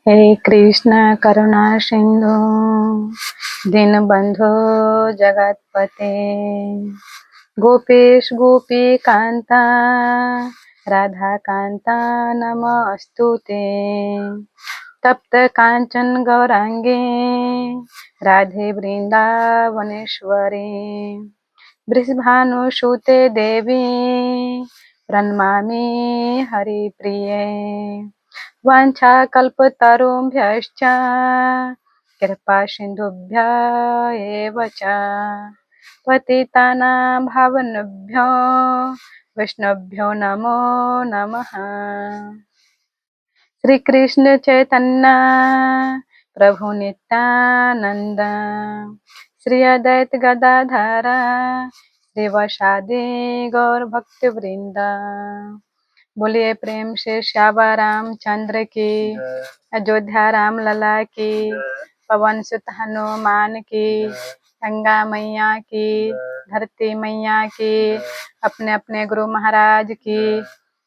हे कृष्ण करुणा सिंधु दीनबंधो जगतपते गोपेश गोपी कांता राधा कांता नमस्तुते तप्त कांचन गौरांगे राधे वृंदावनेश्वरी वृषभानुसुते देवी प्रणमामि हरिप्रिये वाञ्छाकल्पतरुभ्यश्च कृपा सिन्धुभ्य एव च पतितानां पावनेभ्यो वैष्णवेभ्यो नमो नमः। श्री कृष्ण चैतन्य प्रभु नित्यानंद श्री अद्वैत गदाधर श्रीवासादि गौर भक्त वृंद। बोलिए प्रेम से श्यामा रामचंद्र की, अयोध्या राम लला की, पवन सुत हनुमान की, गंगा मैया की, धरती मैया की, अपने अपने गुरु महाराज की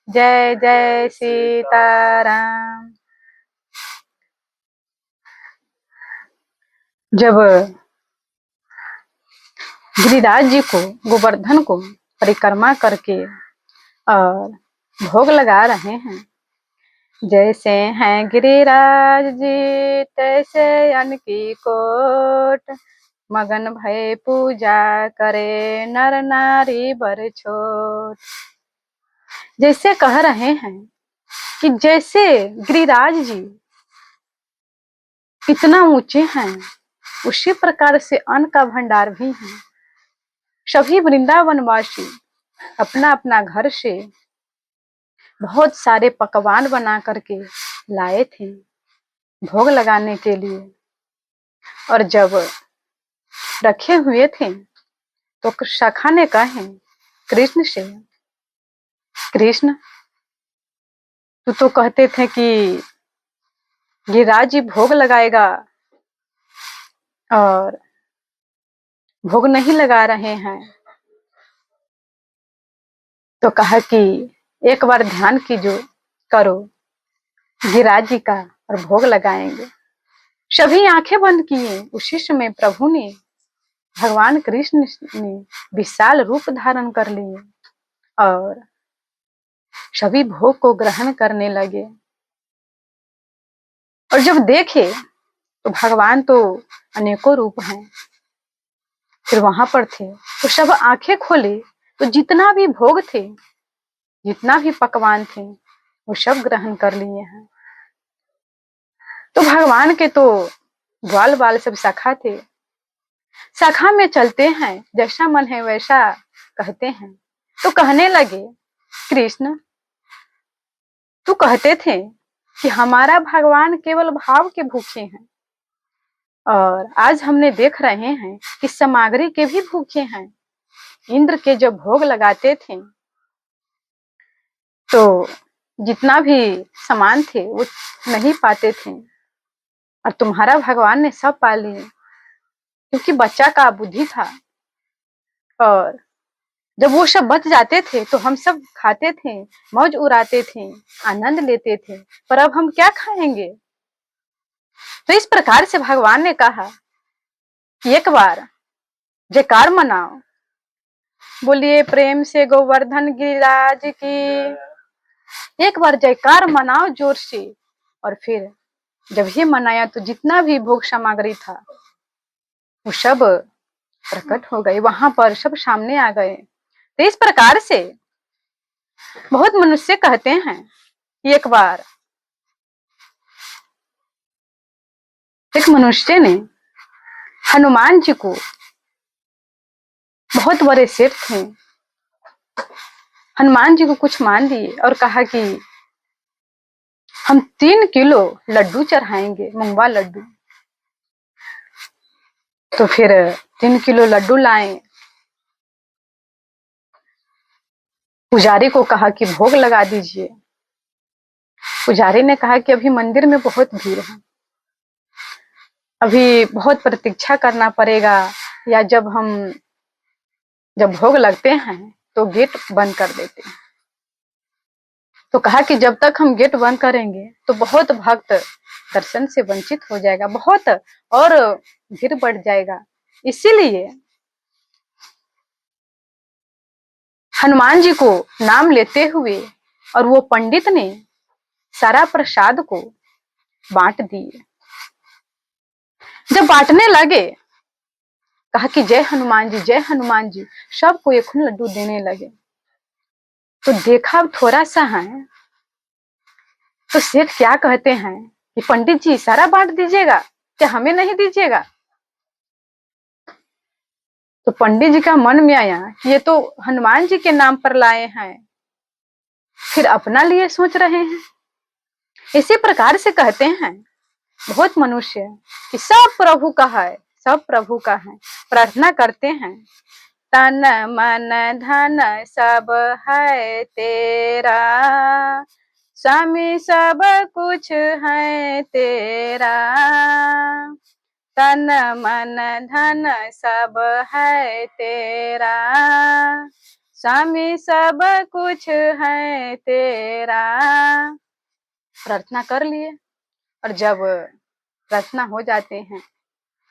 जय जय सीताराम। जब गिरिराज जी को गोवर्धन को परिक्रमा करके और भोग लगा रहे हैं, जैसे हैं गिरिराज जी तैसे अन्न की कोट, मगन भय पूजा करे नर नारी बर छोट। जैसे कह रहे हैं कि जैसे गिरिराज जी कितना ऊंचे हैं, उसी प्रकार से अन्न का भंडार भी है। सभी वृंदावनवासी अपना अपना घर से बहुत सारे पकवान बना करके लाए थे भोग लगाने के लिए, और जब रखे हुए थे तो सखा ने कहे कृष्ण से, कृष्ण तू तो कहते थे कि गिरिराज जी भोग लगाएगा और भोग नहीं लगा रहे हैं। तो कहा कि एक बार ध्यान कीजो करो गिरिराज जी का और भोग लगाएंगे। सभी आंखें बंद किए। उसी समय प्रभु ने, भगवान कृष्ण ने विशाल रूप धारण कर लिए और सभी भोग को ग्रहण करने लगे। और जब देखे तो भगवान तो अनेकों रूप हैं, फिर वहां पर थे तो सब आंखें खोले तो जितना भी भोग थे, जितना भी पकवान थे, वो सब ग्रहण कर लिए हैं। तो भगवान के तो ग्वाल बाल सब सखा थे, सखा में चलते हैं, जैसा मन है वैसा कहते हैं। तो कहने लगे कृष्ण तू कहते थे कि हमारा भगवान केवल भाव के भूखे हैं, और आज हमने देख रहे हैं कि सामग्री के भी भूखे हैं। इंद्र के जब भोग लगाते थे तो जितना भी सामान थे वो नहीं पाते थे, और तुम्हारा भगवान ने सब पा लिए, क्योंकि बच्चा का बुद्धि था। और जब वो सब बच जाते थे तो हम सब खाते थे, मौज उड़ाते थे, आनंद लेते थे, पर अब हम क्या खाएंगे। तो इस प्रकार से भगवान ने कहा कि एक बार जयकार मनाओ, बोलिए प्रेम से गोवर्धन गिरिराज की। एक बार जयकार मनाओ जोर से। और फिर जब ये मनाया तो जितना भी भोग सामग्री था वो सब प्रकट हो गए, वहां पर सब सामने आ गए। तो इस प्रकार से बहुत मनुष्य कहते हैं कि एक बार एक मनुष्य ने हनुमान जी को, बहुत बड़े सेठ थे, हनुमान जी को कुछ मान दिए और कहा कि हम 3 किलो लड्डू चढ़ाएंगे, मुंगवा लड्डू। तो फिर 3 किलो लड्डू लाए, पुजारी को कहा कि भोग लगा दीजिए। पुजारी ने कहा कि अभी मंदिर में बहुत भीड़ है, अभी बहुत प्रतीक्षा करना पड़ेगा, या जब भोग लगते हैं तो गेट बंद कर देते हैं। तो कहा कि जब तक हम गेट बंद करेंगे तो बहुत भक्त दर्शन से वंचित हो जाएगा, बहुत और भीड़ बढ़ जाएगा। इसीलिए हनुमान जी को नाम लेते हुए और वो पंडित ने सारा प्रसाद को बांट दिए। जब बांटने लगे, कहा कि जय हनुमान जी, जय हनुमान जी। सबको एक लड्डू देने लगे। तो देखा थोड़ा सा है, तो सेठ क्या कहते हैं कि पंडित जी सारा बांट दीजिएगा, क्या हमें नहीं दीजिएगा? तो पंडित जी का मन में आया कि ये तो हनुमान जी के नाम पर लाए हैं, फिर अपना लिए सोच रहे हैं। इसी प्रकार से कहते हैं बहुत मनुष्य कि सब प्रभु का है, सब प्रभु का है। प्रार्थना करते हैं, तन मन धन सब है तेरा, स्वामी सब कुछ है तेरा। तन मन धन सब है तेरा, स्वामी सब कुछ है तेरा। प्रार्थना कर लिए और जब प्रार्थना हो जाते हैं,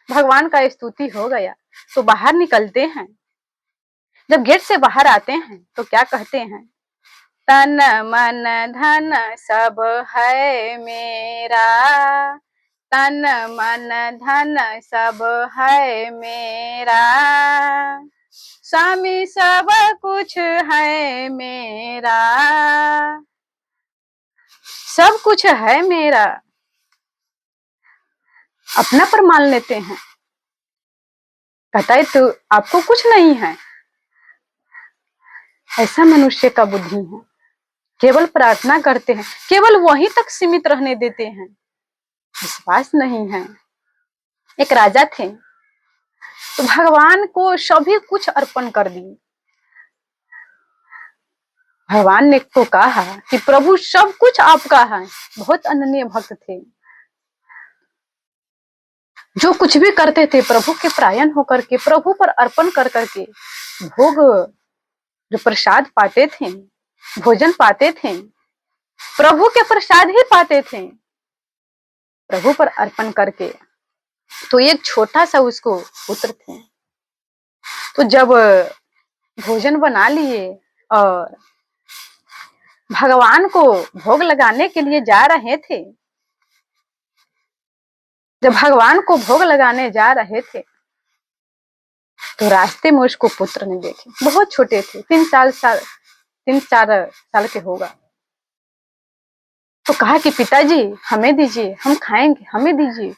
भगवान का स्तुति हो गया, तो बाहर निकलते हैं। जब गेट से बाहर आते हैं तो क्या कहते हैं, तन मन धन सब है मेरा, तन मन धन सब है मेरा, स्वामी सब कुछ है मेरा। सब कुछ है मेरा, अपना पर मान लेते हैं। कहता है तो आपको कुछ नहीं है। ऐसा मनुष्य का बुद्धि है, केवल प्रार्थना करते हैं, केवल वहीं तक सीमित रहने देते हैं, विश्वास नहीं है। एक राजा थे, तो भगवान को सभी कुछ अर्पण कर दिए। भगवान ने तो कहा कि प्रभु सब कुछ आपका है। बहुत अनन्य भक्त थे, जो कुछ भी करते थे प्रभु के प्रायण होकर के, प्रभु पर अर्पण कर करके भोग जो प्रसाद पाते थे, भोजन पाते थे, प्रभु के प्रसाद ही पाते थे, प्रभु पर अर्पण करके। तो एक छोटा सा उसको पुत्र थे, तो जब भोजन बना लिए और भगवान को भोग लगाने के लिए जा रहे थे, जब भगवान को भोग लगाने जा रहे थे तो रास्ते में उसको पुत्र ने देखे। बहुत छोटे थे, 3-4 साल के होगा। तो कहा कि पिताजी हमें दीजिए, हम खाएंगे, हमें दीजिए।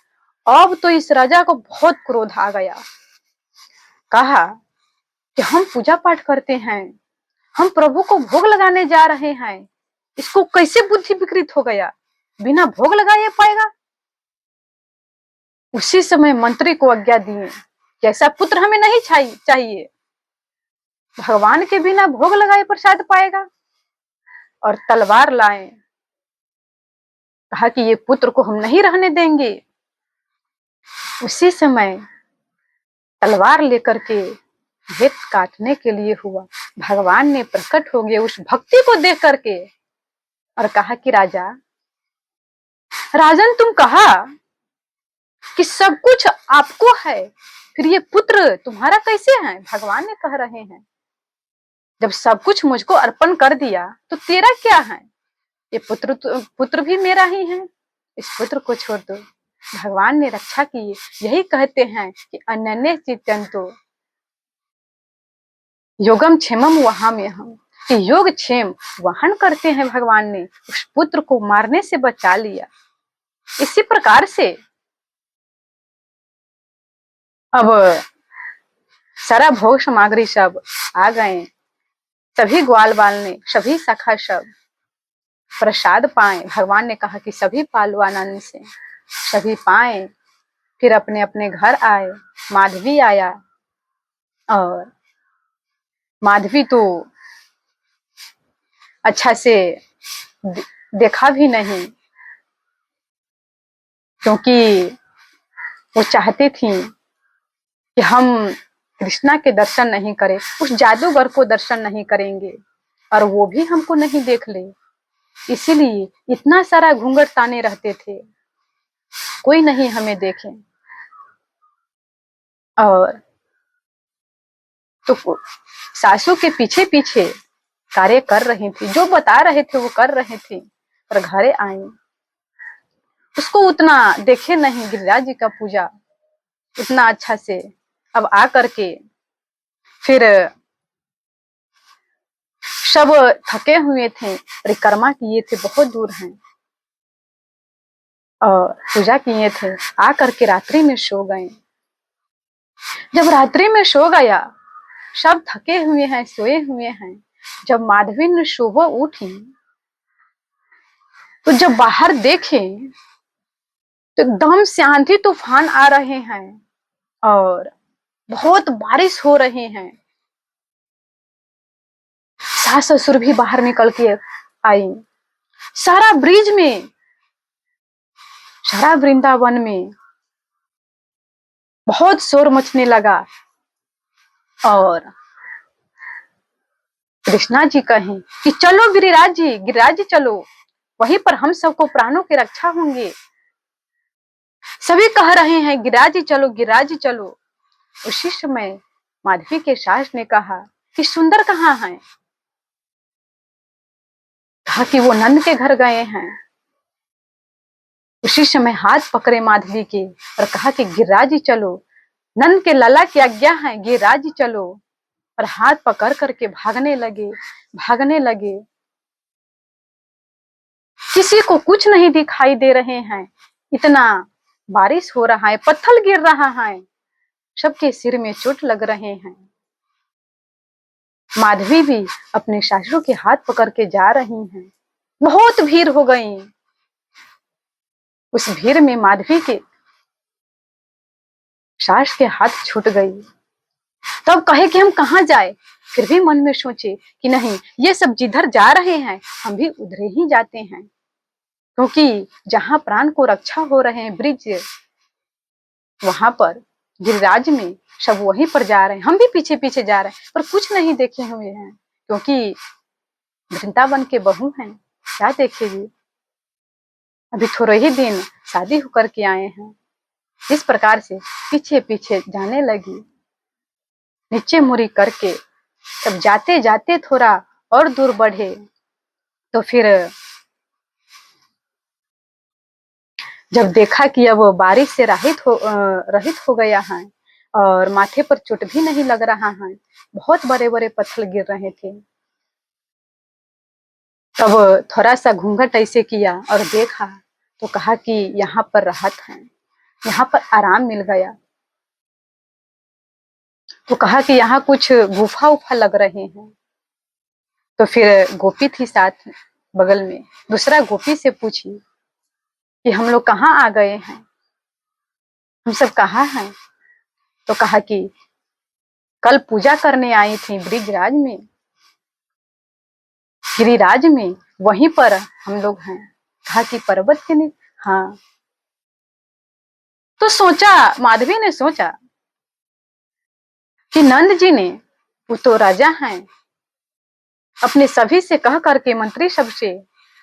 अब तो इस राजा को बहुत क्रोध आ गया। कहा कि हम पूजा पाठ करते हैं, हम प्रभु को भोग लगाने जा रहे हैं, इसको कैसे बुद्धि विकृत हो गया, बिना भोग लगाए पाएगा। उसी समय मंत्री को आज्ञा दिए कि ऐसा पुत्र हमें नहीं चाहिए, भगवान के बिना भोग लगाए प्रसाद पाएगा। और तलवार लाए, कहा कि ये पुत्र को हम नहीं रहने देंगे। उसी समय तलवार लेकर के भेद काटने के लिए हुआ। भगवान ने प्रकट हो गए उस भक्ति को देख करके और कहा कि राजन तुम कहा कि सब कुछ आपको है, फिर ये पुत्र तुम्हारा कैसे है? भगवान ने कह रहे हैं जब सब कुछ मुझको अर्पण कर दिया तो तेरा क्या है? ये पुत्र भी मेरा ही है, इस पुत्र को छोड़ दो। भगवान ने रक्षा की। यही कहते हैं कि अनन्य चित्तंतो योगम क्षेमम वहां में हम, कि योग क्षेम वहन करते हैं। भगवान ने उस पुत्र को मारने से बचा लिया। इसी प्रकार से अब सारा भोग सामग्री सब आ गए, सभी ग्वाल बाल ने, सभी सखा सब प्रसाद पाए। भगवान ने कहा कि सभी पालो आनंद से, सभी पाए। फिर अपने अपने घर आए। माधवी आया और माधवी तो अच्छा से देखा भी नहीं, क्योंकि वो चाहती थी कि हम कृष्णा के दर्शन नहीं करें, उस जादूगर को दर्शन नहीं करेंगे और वो भी हमको नहीं देख ले। इसीलिए इतना सारा घूंघट ताने रहते थे, कोई नहीं हमें देखे। और तो सासू के पीछे पीछे कार्य कर रही थी, जो बता रहे थे वो कर रहे थे। और घरे आई, उसको उतना देखे नहीं गिरिराज जी का पूजा उतना अच्छा से। अब आ करके फिर सब थके हुए थे, परिक्रमा किए थे, बहुत दूर हैं, और पूजा किए थे। आ करके रात्रि में सो गए। जब रात्रि में सो गया, सब थके हुए हैं, सोए हुए हैं। जब माधवी ने सुबह उठी तो जब बाहर देखे तो एकदम से आंधी तूफान आ रहे हैं और बहुत बारिश हो रहे हैं। सास ससुर भी बाहर निकल के आई। सारा ब्रिज में, सारा वृंदावन में बहुत शोर मचने लगा। और कृष्णा जी कहें कि चलो गिरिराज जी, गिरिराज जी चलो, वहीं पर हम सबको प्राणों की रक्षा होंगे। सभी कह रहे हैं गिरिराज जी चलो, गिरिराज जी चलो। उसी समय माधवी के सास ने कहा कि सुंदर कहाँ है? कहा कि वो नंद के घर गए हैं। उसी समय हाथ पकड़े माधवी के और कहा कि गिरिराज जी चलो, नंद के लला की आज्ञा है, गिरिराज जी चलो। और हाथ पकड़ करके भागने लगे, भागने लगे। किसी को कुछ नहीं दिखाई दे रहे हैं, इतना बारिश हो रहा है, पत्थर गिर रहा है, सबके सिर में चोट लग रहे हैं। माधवी भी अपने सासू के हाथ पकड़ के जा रही हैं। बहुत भीड़ हो गई। उस भीड़ में माधवी के सास के हाथ छूट गई। तब कहे कि हम कहाँ जाए? फिर भी मन में सोचे कि नहीं, ये सब जिधर जा रहे हैं हम भी उधर ही जाते हैं, क्योंकि जहां प्राण को रक्षा हो रहे हैं ब्रिज, वहां पर गिरिराज में सब वहीं पर जा रहे हैं, हम भी पीछे पीछे जा रहे हैं, पर कुछ नहीं देखे हुए हैं, क्योंकि वृंदावन के बहू हैं, क्या देखेगी? अभी थोड़े ही दिन शादी होकर के आए हैं। इस प्रकार से पीछे पीछे जाने लगी, नीचे मुड़ी करके। तब जाते जाते थोड़ा और दूर बढ़े तो फिर जब देखा कि अब बारिश से रहित हो गया है और माथे पर चोट भी नहीं लग रहा है, बहुत बड़े बड़े पत्थर गिर रहे थे, तब थोड़ा सा घूंघट ऐसे किया और देखा तो कहा कि यहाँ पर राहत है, यहाँ पर आराम मिल गया। तो कहा कि यहाँ कुछ गुफा उफा लग रहे हैं। तो फिर गोपी थी साथ बगल में, दूसरा गोपी से पूछी कि हम लोग कहाँ आ गए हैं, हम सब कहाँ हैं? तो कहा कि कल पूजा करने आई थी ब्रिजराज में, गिरिराज में, वहीं पर हम लोग हैं। कहा कि पर्वत के ने? हाँ। तो सोचा, माधवी ने सोचा कि नंद जी ने, वो तो राजा हैं, अपने सभी से कह करके, मंत्री सबसे,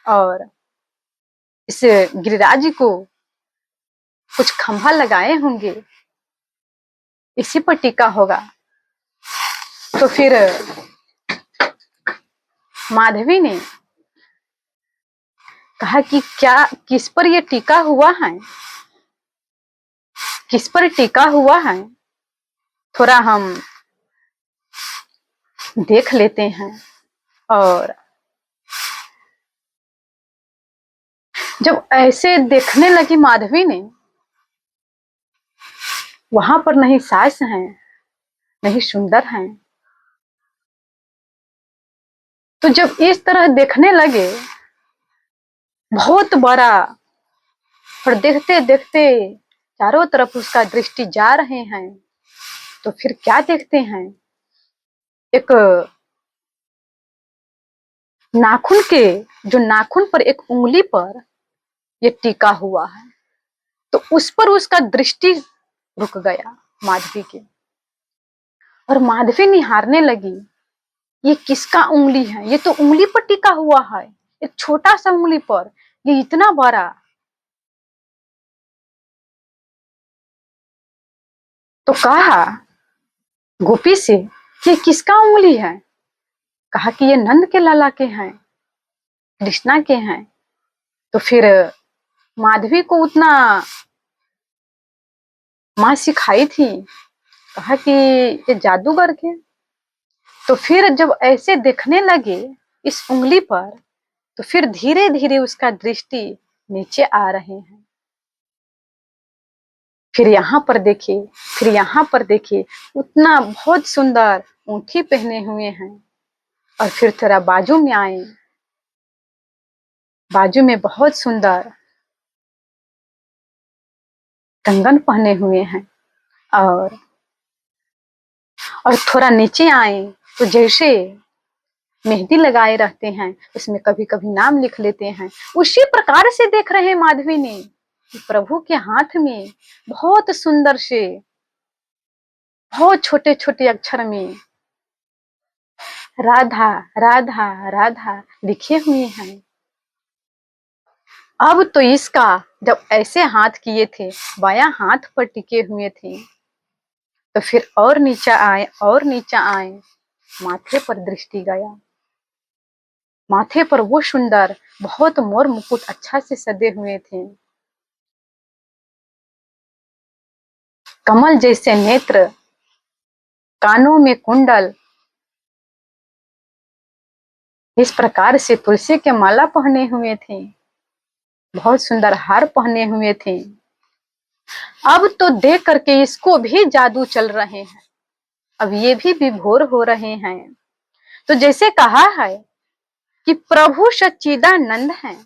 और इस गिरिराज को कुछ खंभा लगाए होंगे, इसी पर टिका होगा। तो फिर माधवी ने कहा कि क्या, किस पर ये टिका हुआ है, किस पर टिका हुआ है, थोड़ा हम देख लेते हैं। और जब ऐसे देखने लगी माधवी ने, वहां पर नहीं सास हैं, नहीं सुंदर हैं। तो जब इस तरह देखने लगे, बहुत बड़ा, और देखते देखते चारों तरफ उसका दृष्टि जा रहे हैं, तो फिर क्या देखते हैं, एक नाखून के, जो नाखून पर एक उंगली पर ये टिका हुआ है, तो उस पर उसका दृष्टि रुक गया माधवी के। और माधवी निहारने लगी, ये किसका उंगली है, ये तो उंगली पर टिका हुआ है, एक छोटा सा उंगली पर ये इतना बड़ा। तो कहा गोपी से ये किसका उंगली है? कहा कि ये नंद के लाला के हैं, कृष्णा के हैं। तो फिर माधवी को उतना माँ सिखाई थी, कहा कि ये जादूगर के। तो फिर जब ऐसे देखने लगे इस उंगली पर, तो फिर धीरे धीरे उसका दृष्टि नीचे आ रहे हैं। फिर यहाँ पर देखिए, फिर यहाँ पर देखिए, उतना बहुत सुंदर ऊँठी पहने हुए हैं। और फिर थोड़ा बाजू में आए, बाजू में बहुत सुंदर कंगन पहने हुए हैं। और थोड़ा नीचे आए तो जैसे मेहंदी लगाए रहते हैं, उसमें कभी कभी नाम लिख लेते हैं, उसी प्रकार से देख रहे हैं माधवी ने कि प्रभु के हाथ में बहुत सुंदर से, बहुत छोटे छोटे अक्षर में राधा राधा राधा लिखे हुए हैं। अब तो इसका जब ऐसे हाथ किए थे, बायां हाथ पर टिके हुए थे, तो फिर और नीचे आए और नीचे आए, माथे पर दृष्टि गया। माथे पर वो सुंदर बहुत मोर मुकुट अच्छा से सजे हुए थे, कमल जैसे नेत्र, कानों में कुंडल, इस प्रकार से तुलसी के माला पहने हुए थे, बहुत सुंदर हार पहने हुए थे। अब तो देख करके इसको भी जादू चल रहे हैं, अब ये भी विभोर हो रहे हैं। तो जैसे कहा है कि प्रभु सच्चिदानंद हैं,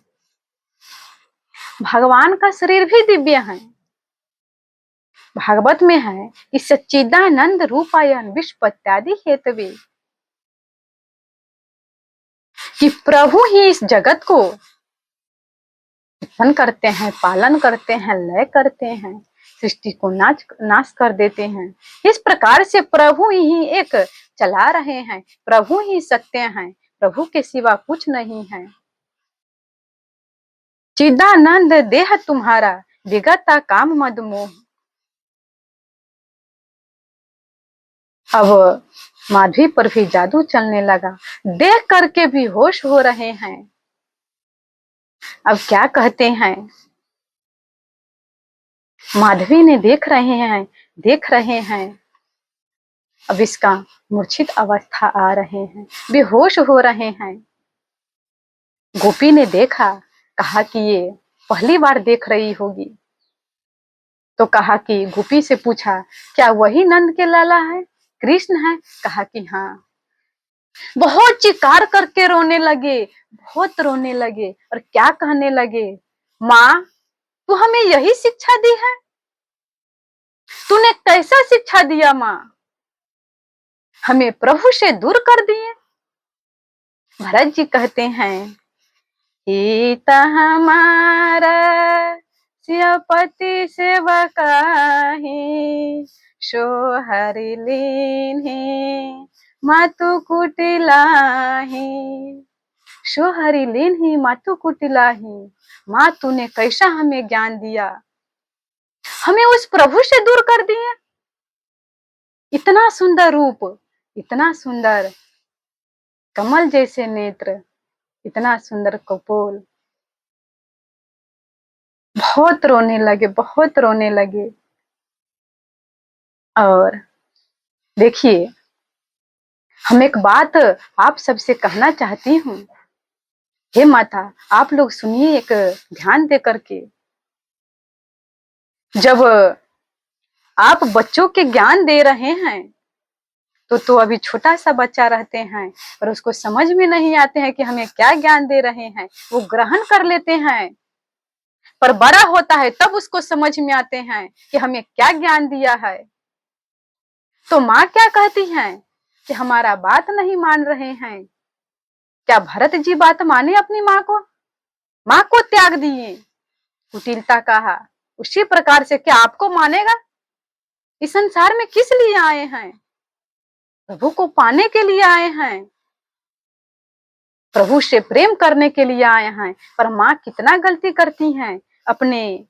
भगवान का शरीर भी दिव्य है। भागवत में है कि सच्चिदानंद रूपायन विश्वत्यादि हेतवे, कि प्रभु ही इस जगत को उत्पन्न करते हैं, पालन करते हैं, लय करते हैं, सृष्टि को नाश कर देते हैं। इस प्रकार से प्रभु ही एक चला रहे हैं, प्रभु ही सत्य हैं, प्रभु के सिवा कुछ नहीं है। चिदानंद देह तुम्हारा विगता काम मद मोह। अब माधवी पर भी जादू चलने लगा, देख करके भी होश हो रहे हैं। अब क्या कहते हैं, माधवी ने देख रहे हैं, देख रहे हैं, अब इसका मूर्छित अवस्था आ रहे हैं, बेहोश हो रहे हैं। गोपी ने देखा, कहा कि ये पहली बार देख रही होगी। तो कहा कि गोपी से पूछा, क्या वही नंद के लाला है, कृष्ण है? कहा कि हाँ। बहुत चिकार करके रोने लगे, बहुत रोने लगे, और क्या कहने लगे, माँ तू हमें यही शिक्षा दी है, तूने कैसा शिक्षा दिया माँ, हमें प्रभु से दूर कर दिए। भरत जी कहते हैं, सीता हमारा सियापति सेवकाहे, सोहरि लीन्हे मातु कुटिलाहे। सोहरि लीन्हे मातु कुटिलाहे, माँ तूने कैसा हमें ज्ञान दिया, हमें उस प्रभु से दूर कर दिया। इतना सुंदर रूप, इतना सुंदर कमल जैसे नेत्र, इतना सुंदर कपोल। बहुत रोने लगे, बहुत रोने लगे। और देखिए, हम एक बात आप सबसे कहना चाहती हूँ, हे माता आप लोग सुनिए एक ध्यान दे करके। जब आप बच्चों के ज्ञान दे रहे हैं, तो अभी छोटा सा बच्चा रहते हैं और उसको समझ में नहीं आते हैं कि हमें क्या ज्ञान दे रहे हैं, वो ग्रहण कर लेते हैं। पर बड़ा होता है तब उसको समझ में आते हैं कि हमें क्या ज्ञान दिया है। तो माँ क्या कहती है कि हमारा बात नहीं मान रहे हैं। क्या भरत जी बात माने अपनी माँ को त्याग दिए, कुटिलता कहा। उसी प्रकार से क्या आपको मानेगा? इस संसार में किस लिए आए हैं? प्रभु को पाने के लिए आए हैं। प्रभु से प्रेम करने के लिए आए हैं, पर माँ कितना गलती करती हैं, अपने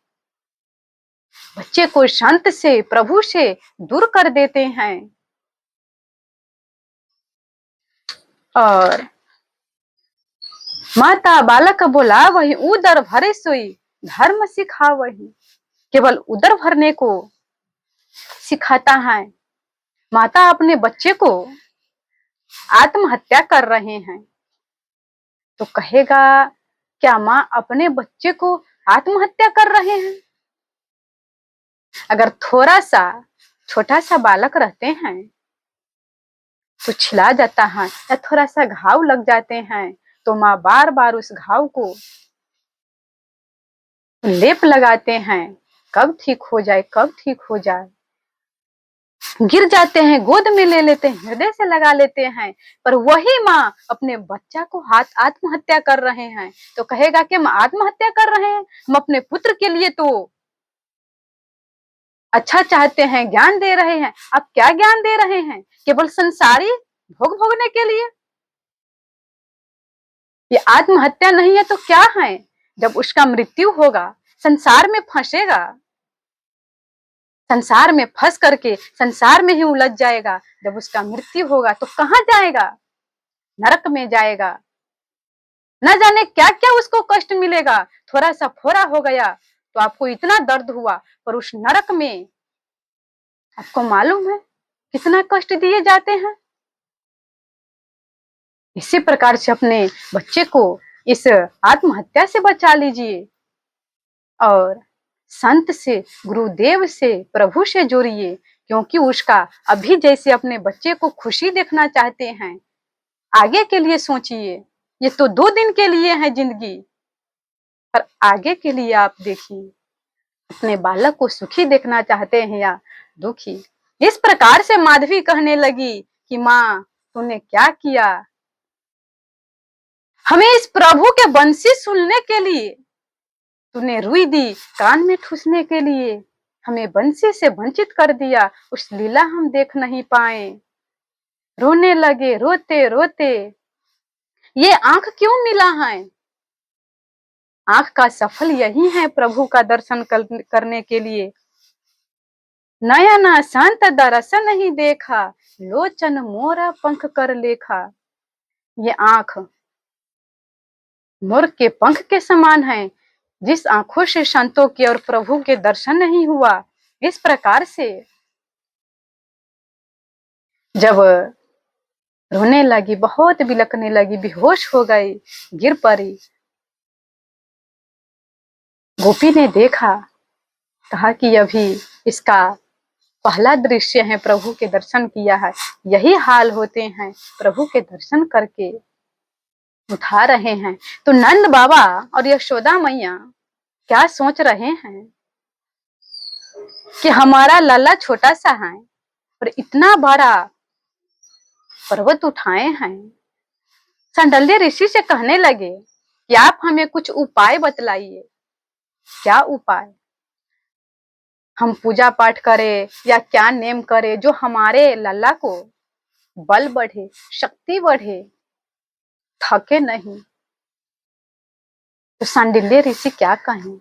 बच्चे को संत से, प्रभु से दूर कर देते हैं। और माता बालक बोला वही उदर भरे सोई धर्म सिखा, वही केवल उदर भरने को सिखाता है। माता अपने बच्चे को आत्महत्या कर रहे हैं तो कहेगा क्या माँ अपने बच्चे को आत्महत्या कर रहे हैं? अगर थोड़ा सा छोटा सा बालक रहते हैं तो छिला जाता है या थोड़ा सा घाव लग जाते हैं तो माँ बार बार उस घाव को लेप लगाते हैं, कब ठीक हो जाए, कब ठीक हो जाए। गिर जाते हैं, गोद में ले लेते हैं, हृदय से लगा लेते हैं, पर वही माँ अपने बच्चा को आत्महत्या कर रहे हैं तो कहेगा कि हम आत्महत्या कर रहे हैं, हम अपने पुत्र के लिए तो अच्छा चाहते हैं, ज्ञान दे रहे हैं। आप क्या ज्ञान दे रहे हैं? केवल संसारी भोग भोगने के लिए? ये आत्महत्या नहीं है तो क्या है? जब उसका मृत्यु होगा, संसार में फंसेगा, संसार में फंस करके संसार में ही उलझ जाएगा। जब उसका मृत्यु होगा तो कहाँ जाएगा? नरक में जाएगा। न जाने क्या क्या उसको कष्ट मिलेगा। थोड़ा सा फोड़ा हो गया तो आपको इतना दर्द हुआ, पर उस नरक में आपको मालूम है कितना कष्ट दिए जाते हैं। इसी प्रकार से अपने बच्चे को इस आत्महत्या से बचा लीजिए और संत से, गुरुदेव से, प्रभु से जोड़िए, क्योंकि उसका अभी जैसे अपने बच्चे को खुशी देखना चाहते हैं, आगे के लिए सोचिए। ये तो 2 दिन के लिए है जिंदगी, पर आगे के लिए आप देखिए, अपने बालक को सुखी देखना चाहते हैं या दुखी। इस प्रकार से माधवी कहने लगी कि माँ तूने क्या किया, हमें इस प्रभु के बंसी सुनने के लिए तूने रुई दी, कान में ठूसने के लिए हमें बंसी से वंचित कर दिया, उस लीला हम देख नहीं पाए। रोने लगे रोते रोते, ये आंख क्यों मिला है? आंख का सफल यही है प्रभु का दर्शन करने के लिए। नयना शांत दर्शन नहीं देखा, लोचन मोरा पंख कर लेखा। ये आंख मोर के पंख के समान है, जिस आंखों से संतों के और प्रभु के दर्शन नहीं हुआ। इस प्रकार से जब रोने लगी, बहुत बिलखने लगी, बेहोश हो गई, गिर पड़ी। गोपी ने देखा, कहा कि अभी इसका पहला दृश्य है, प्रभु के दर्शन किया है, यही हाल होते हैं, प्रभु के दर्शन करके उठा रहे हैं। तो नंद बाबा और यशोदा मैया क्या सोच रहे हैं कि हमारा लल्ला छोटा सा है और इतना बड़ा पर्वत उठाए हैं। सांडल्य ऋषि से कहने लगे कि आप हमें कुछ उपाय बतलाइए। क्या उपाय? हम पूजा पाठ करें या क्या नेम करें जो हमारे लल्ला को बल बढ़े, शक्ति बढ़े, थके नहीं। तो सांडिल्य ऋषि क्या कहें?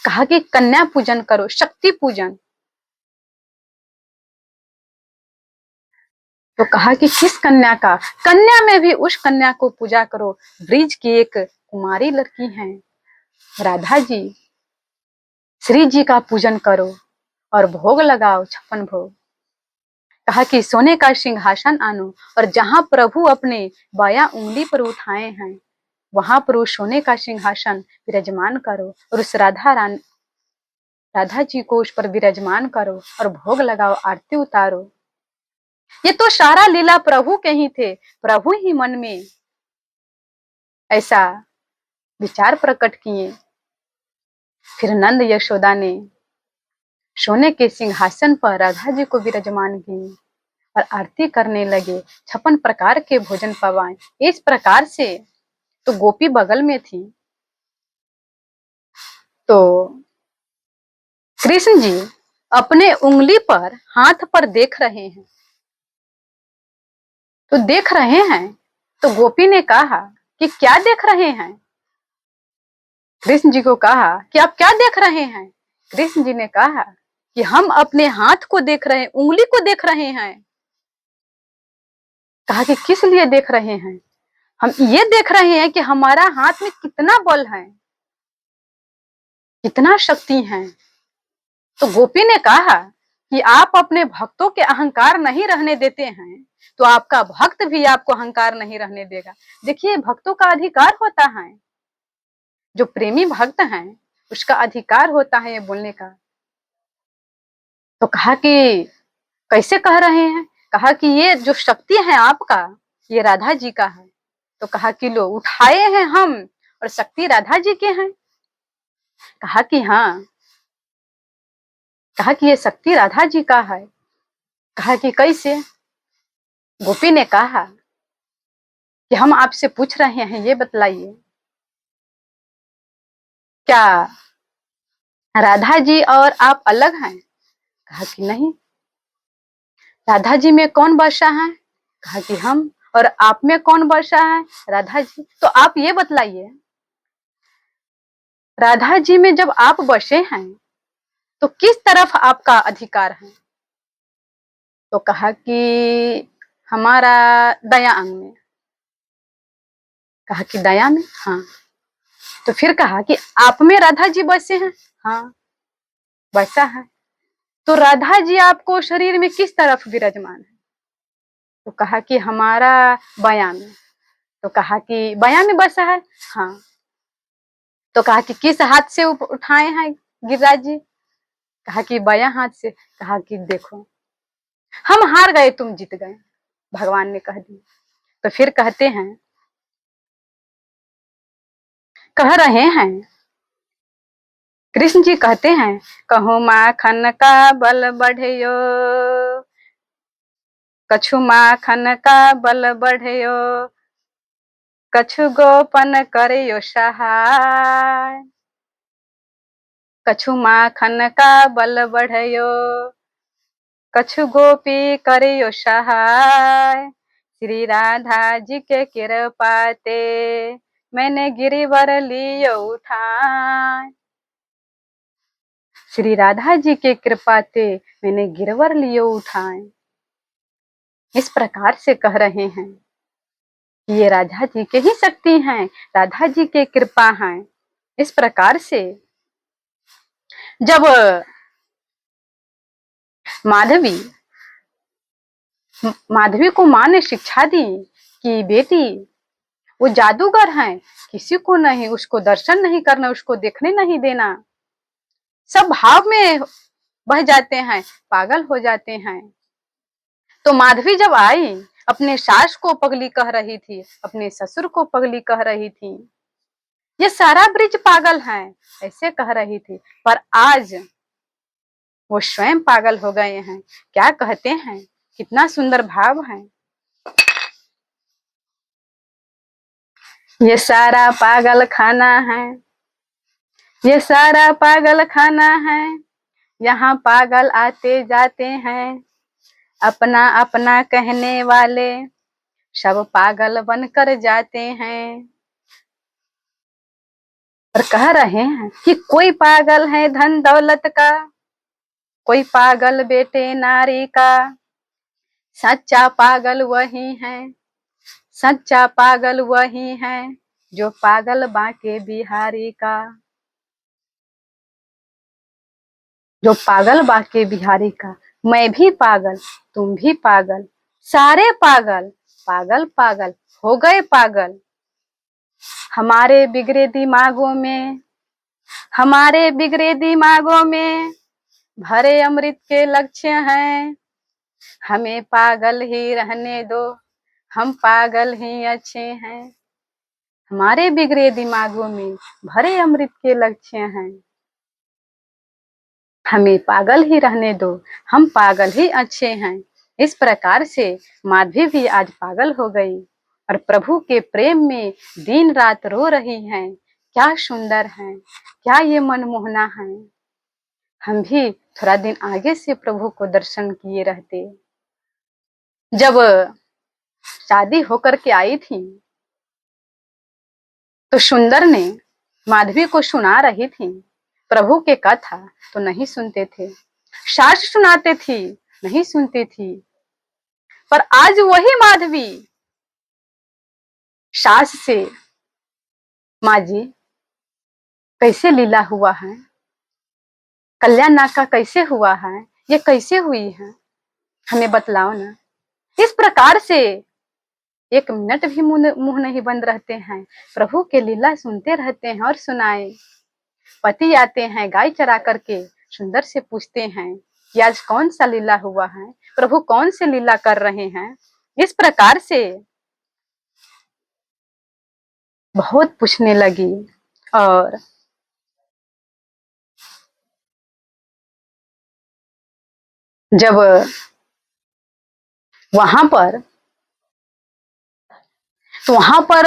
कहा कि कन्या पूजन करो, शक्ति पूजन। तो कहा कि किस कन्या का? कन्या में भी उस कन्या को पूजा करो, ब्रिज की एक कुमारी लड़की है राधा जी, श्री जी का पूजन करो और भोग लगाओ, 56 भोग। कहा कि सोने का सिंहासन आनो और जहां प्रभु अपने बायां उंगली पर उठाए हैं वहां पर उस सोने का सिंहासन विराजमान करो और उस राधा जी को उस पर विराजमान करो और भोग लगाओ, आरती उतारो। ये तो सारा लीला प्रभु के ही थे। प्रभु ही मन में ऐसा विचार प्रकट किए। फिर नंद यशोदा ने सोने के सिंहासन पर राधा जी को विराजमान किए और आरती करने लगे, 56 प्रकार के भोजन पवाए। इस प्रकार से तो गोपी बगल में थी, तो कृष्ण जी अपने उंगली पर, हाथ पर देख रहे हैं। तो देख रहे हैं तो गोपी ने कहा कि क्या देख रहे हैं। कृष्ण जी को कहा कि आप क्या देख रहे हैं। कृष्ण जी ने कहा कि हम अपने हाथ को देख रहे हैं, उंगली को देख रहे हैं। कहा कि किस लिए देख रहे हैं। हम ये देख रहे हैं कि हमारा हाथ में कितना बल है, कितना शक्ति है। तो गोपी ने कहा कि आप अपने भक्तों के अहंकार नहीं रहने देते हैं, तो आपका भक्त भी आपको अहंकार नहीं रहने देगा। देखिए, भक्तों का अधिकार होता है, जो प्रेमी भक्त हैं उसका अधिकार होता है ये बोलने का। तो कहा कि कैसे कह रहे हैं। कहा कि ये जो शक्ति है आपका, ये राधा जी का है। तो कहा कि लो, उठाए हैं हम और शक्ति राधा जी के हैं। कहा कि हाँ। कहा कि ये शक्ति राधा जी का है। कहा कि कैसे। गोपी ने कहा कि हम आपसे पूछ रहे हैं, ये बतलाइए, क्या राधा जी और आप अलग हैं। कहा कि नहीं। राधा जी में कौन बसा है। कहा कि हम। और आप में कौन बसा है। राधा जी। तो आप ये बतलाइए, राधा जी में जब आप बसे हैं तो किस तरफ आपका अधिकार है। तो कहा कि हमारा दया अंग में। कहा कि दया में। हाँ। तो फिर कहा कि आप में राधा जी बसे हैं। हाँ, बसा है। तो राधा जी आपको शरीर में किस तरफ विराजमान है। तो कहा कि हमारा बयां में। तो कहा कि बयां में बसा है। हाँ। तो कहा कि किस हाथ से उठाए हैं गिरिराज जी। कहा कि बायां हाथ से। कहा कि देखो, हम हार गए, तुम जीत गए, भगवान ने कह दिया। तो फिर कहते हैं, कह रहे हैं, कृष्ण जी कहते हैं, कहूँ माखन का बल बढ़ियो, कछु माखन का बल बढ़ियो, कछु गोपन करियो सहाय। कछु माखन का बल बढ़ियो, कछु गोपी करियो सहाय। श्री राधा जी के कृपाते मैंने गिरिवर लियो उठाए। श्री राधा जी के कृपाते मैंने गिरवर लियो उठाए। इस प्रकार से कह रहे हैं कि ये राधा जी के ही शक्ति हैं, राधा जी के कृपा हैं। इस प्रकार से जब माधवी माधवी को माँ ने शिक्षा दी कि बेटी, वो जादूगर है, किसी को नहीं, उसको दर्शन नहीं करना, उसको देखने नहीं देना, सब भाव में बह जाते हैं, पागल हो जाते हैं। तो माधवी जब आई, अपने सास को पगली कह रही थी, अपने ससुर को पगली कह रही थी, ये सारा ब्रिज पागल है, ऐसे कह रही थी। पर आज वो स्वयं पागल हो गए हैं। क्या कहते हैं, कितना सुंदर भाव है। ये सारा पागल खाना है, ये सारा पागल खाना है, यहाँ पागल आते जाते हैं, अपना अपना कहने वाले सब पागल बनकर जाते हैं। और कह रहे हैं कि कोई पागल है धन दौलत का, कोई पागल बेटे नारी का, सच्चा पागल वही है, सच्चा पागल वही है, जो पागल बांके बिहारी का। जो पागल बांके बिहारी का। मैं भी पागल, तुम भी पागल, सारे पागल, पागल पागल हो गए पागल। हमारे बिगड़े दिमागों में, हमारे बिगड़े दिमागों में भरे अमृत के लक्ष्य हैं। हमें पागल ही रहने दो, हम पागल ही अच्छे हैं। हमारे बिगड़े दिमागों में भरे अमृत के लक्ष्य हैं। हमें पागल ही रहने दो, हम पागल ही अच्छे हैं। इस प्रकार से माधवी भी आज पागल हो गई और प्रभु के प्रेम में दिन रात रो रही हैं। क्या सुंदर है, क्या ये मनमोहना है। हम भी थोड़ा दिन आगे से प्रभु को दर्शन किए रहते। जब शादी होकर के आई थी तो सुंदर ने माधवी को सुना रही थी प्रभु के कथा, तो नहीं सुनते थे। सास सुनाते थी, नहीं सुनती थी। पर आज वही माधवी सास से, माँ जी कैसे लीला हुआ है, कल्याण नाग का कैसे हुआ है, ये कैसे हुई है, हमें बतलाओ ना। इस प्रकार से एक मिनट भी मुंह नहीं बंद रहते हैं, प्रभु के लीला सुनते रहते हैं और सुनाए। पति आते हैं गाय चरा करके, सुंदर से पूछते हैं कि आज कौन सा लीला हुआ है, प्रभु कौन से लीला कर रहे हैं। इस प्रकार से बहुत पूछने लगी। और जब वहां पर, तो वहां पर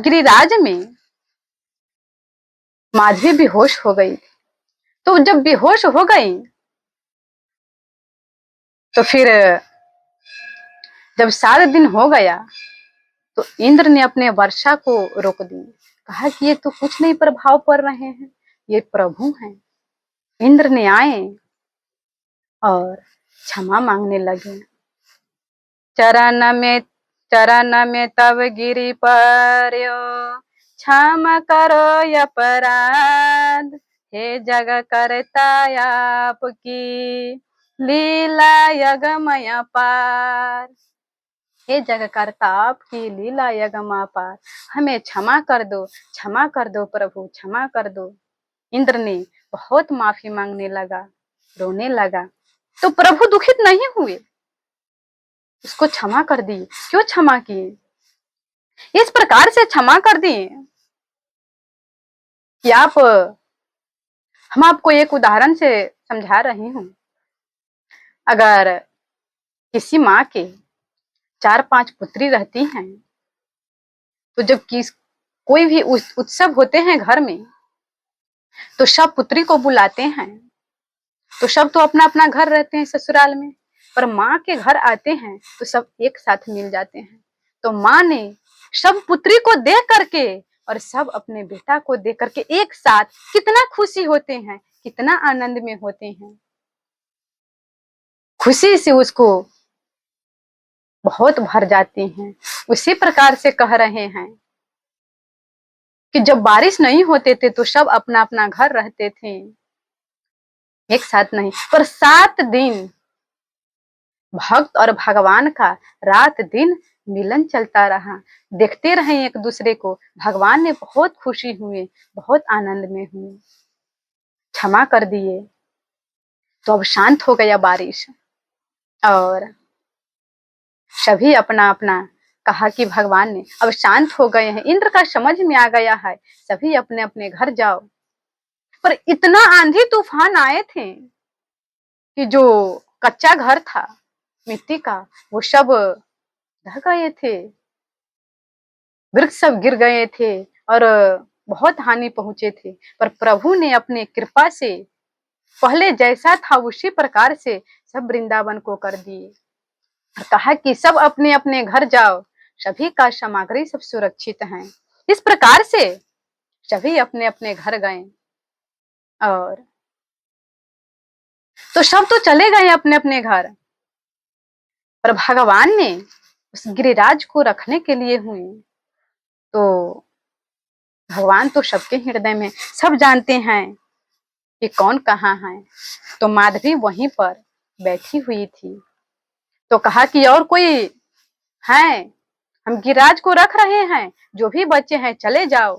गिरिराज में माधवी बेहोश हो गई। तो जब बेहोश हो गई तो फिर जब 7 दिन हो गया तो इंद्र ने अपने वर्षा को रोक दी। कहा कि ये तो कुछ नहीं प्रभाव पड़ रहे हैं, ये प्रभु हैं। इंद्र ने आए और क्षमा मांगने लगे। चरण में तब गिरी पर्यो, क्षमा करो अपराध, हे जग करता आपकी लीला यगमय पार। हे जगकर्ता आपकी लीला यगमा पार, हमें क्षमा कर दो, क्षमा कर दो प्रभु, क्षमा कर दो। इंद्र ने बहुत माफी मांगने लगा, रोने लगा। तो प्रभु दुखित नहीं हुए, उसको क्षमा कर दी। क्यों क्षमा किए? इस प्रकार से क्षमा कर दिए कि हम आपको एक उदाहरण से समझा रही हूं। अगर किसी माँ के 4-5 पुत्री रहती हैं, तो जब कोई भी उत्सव होते हैं घर में, तो सब पुत्री को बुलाते हैं। तो सब तो अपना अपना घर रहते हैं ससुराल में, पर माँ के घर आते हैं तो सब एक साथ मिल जाते हैं। तो माँ ने सब पुत्री को देख करके और सब अपने बेटा को देख करके एक साथ कितना खुशी होते हैं, कितना आनंद में होते हैं। खुशी से उसको बहुत भर जाती हैं। उसी प्रकार से कह रहे हैं कि जब बारिश नहीं होते थे तो सब अपना अपना घर रहते थे, एक साथ नहीं। पर 7 दिन भक्त और भगवान का रात दिन मिलन चलता रहा, देखते रहे एक दूसरे को। भगवान ने बहुत खुशी हुए, बहुत आनंद में हुए, क्षमा कर दिए। तो अब शांत हो गया बारिश और सभी अपना अपना कहा कि भगवान ने अब शांत हो गए हैं, इंद्र का समझ में आ गया है, सभी अपने अपने घर जाओ। पर इतना आंधी तूफान आए थे कि जो कच्चा घर था मिट्टी का, वो सब ढह गए थे, वृक्ष सब गिर गए थे और बहुत हानि पहुंचे थे। पर प्रभु ने अपने कृपा से पहले जैसा था उसी प्रकार से सब वृंदावन को कर दिए और कहा कि सब अपने अपने घर जाओ, सभी का सामग्री सब सुरक्षित है। इस प्रकार से सभी अपने अपने घर गए और तो सब तो चले गए अपने अपने घर, पर भगवान ने उस गिरिराज को रखने के लिए हुए। तो भगवान तो सबके हृदय में, सब जानते हैं कि कौन कहाँ है। तो माधवी वहीं पर बैठी हुई थी। तो कहा कि और कोई है? हम गिरिराज को रख रहे हैं, जो भी बच्चे हैं चले जाओ।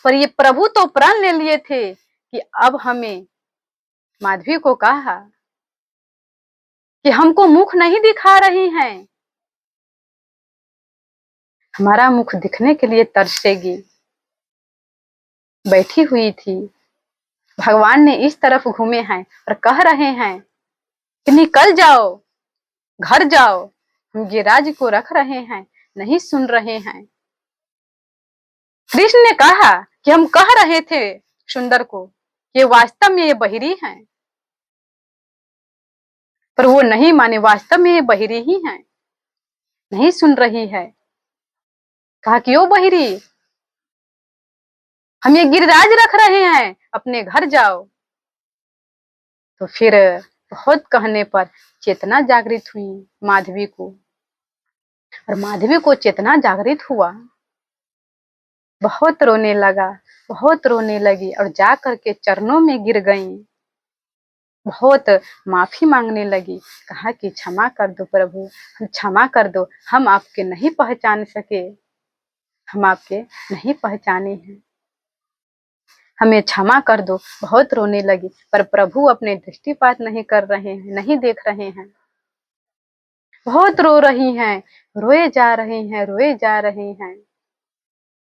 पर ये प्रभु तो प्रण ले लिए थे कि अब हमें, माधवी को कहा कि हमको मुख नहीं दिखा रही हैं, हमारा मुख दिखने के लिए तरसेगी। बैठी हुई थी, भगवान ने इस तरफ घूमे हैं और कह रहे हैं कि निकल जाओ, घर जाओ, हम गिरिराज को रख रहे हैं, नहीं सुन रहे हैं। कृष्ण ने कहा कि हम कह रहे थे सुंदर को कि वास्तव में ये बहिरी हैं, पर वो नहीं माने, वास्तव में ये बहिरी ही हैं, नहीं सुन रही है। कहा कि ओ बहिरी, हम ये गिरिराज रख रहे हैं, अपने घर जाओ। तो फिर बहुत कहने पर चेतना जागृत हुई माधवी को, और माधवी को चेतना जागृत हुआ, बहुत रोने लगा, बहुत रोने लगी और जा करके चरणों में गिर गई, बहुत माफी मांगने लगी। कहा कि क्षमा कर दो प्रभु, हम क्षमा कर दो, हम आपके नहीं पहचान सके, हम आपके नहीं पहचाने हैं, हमें क्षमा कर दो। बहुत रोने लगी, पर प्रभु अपने दृष्टिपात नहीं कर रहे हैं, नहीं देख रहे हैं। बहुत रो रही हैं, रोए जा रही हैं, रोए जा रही हैं।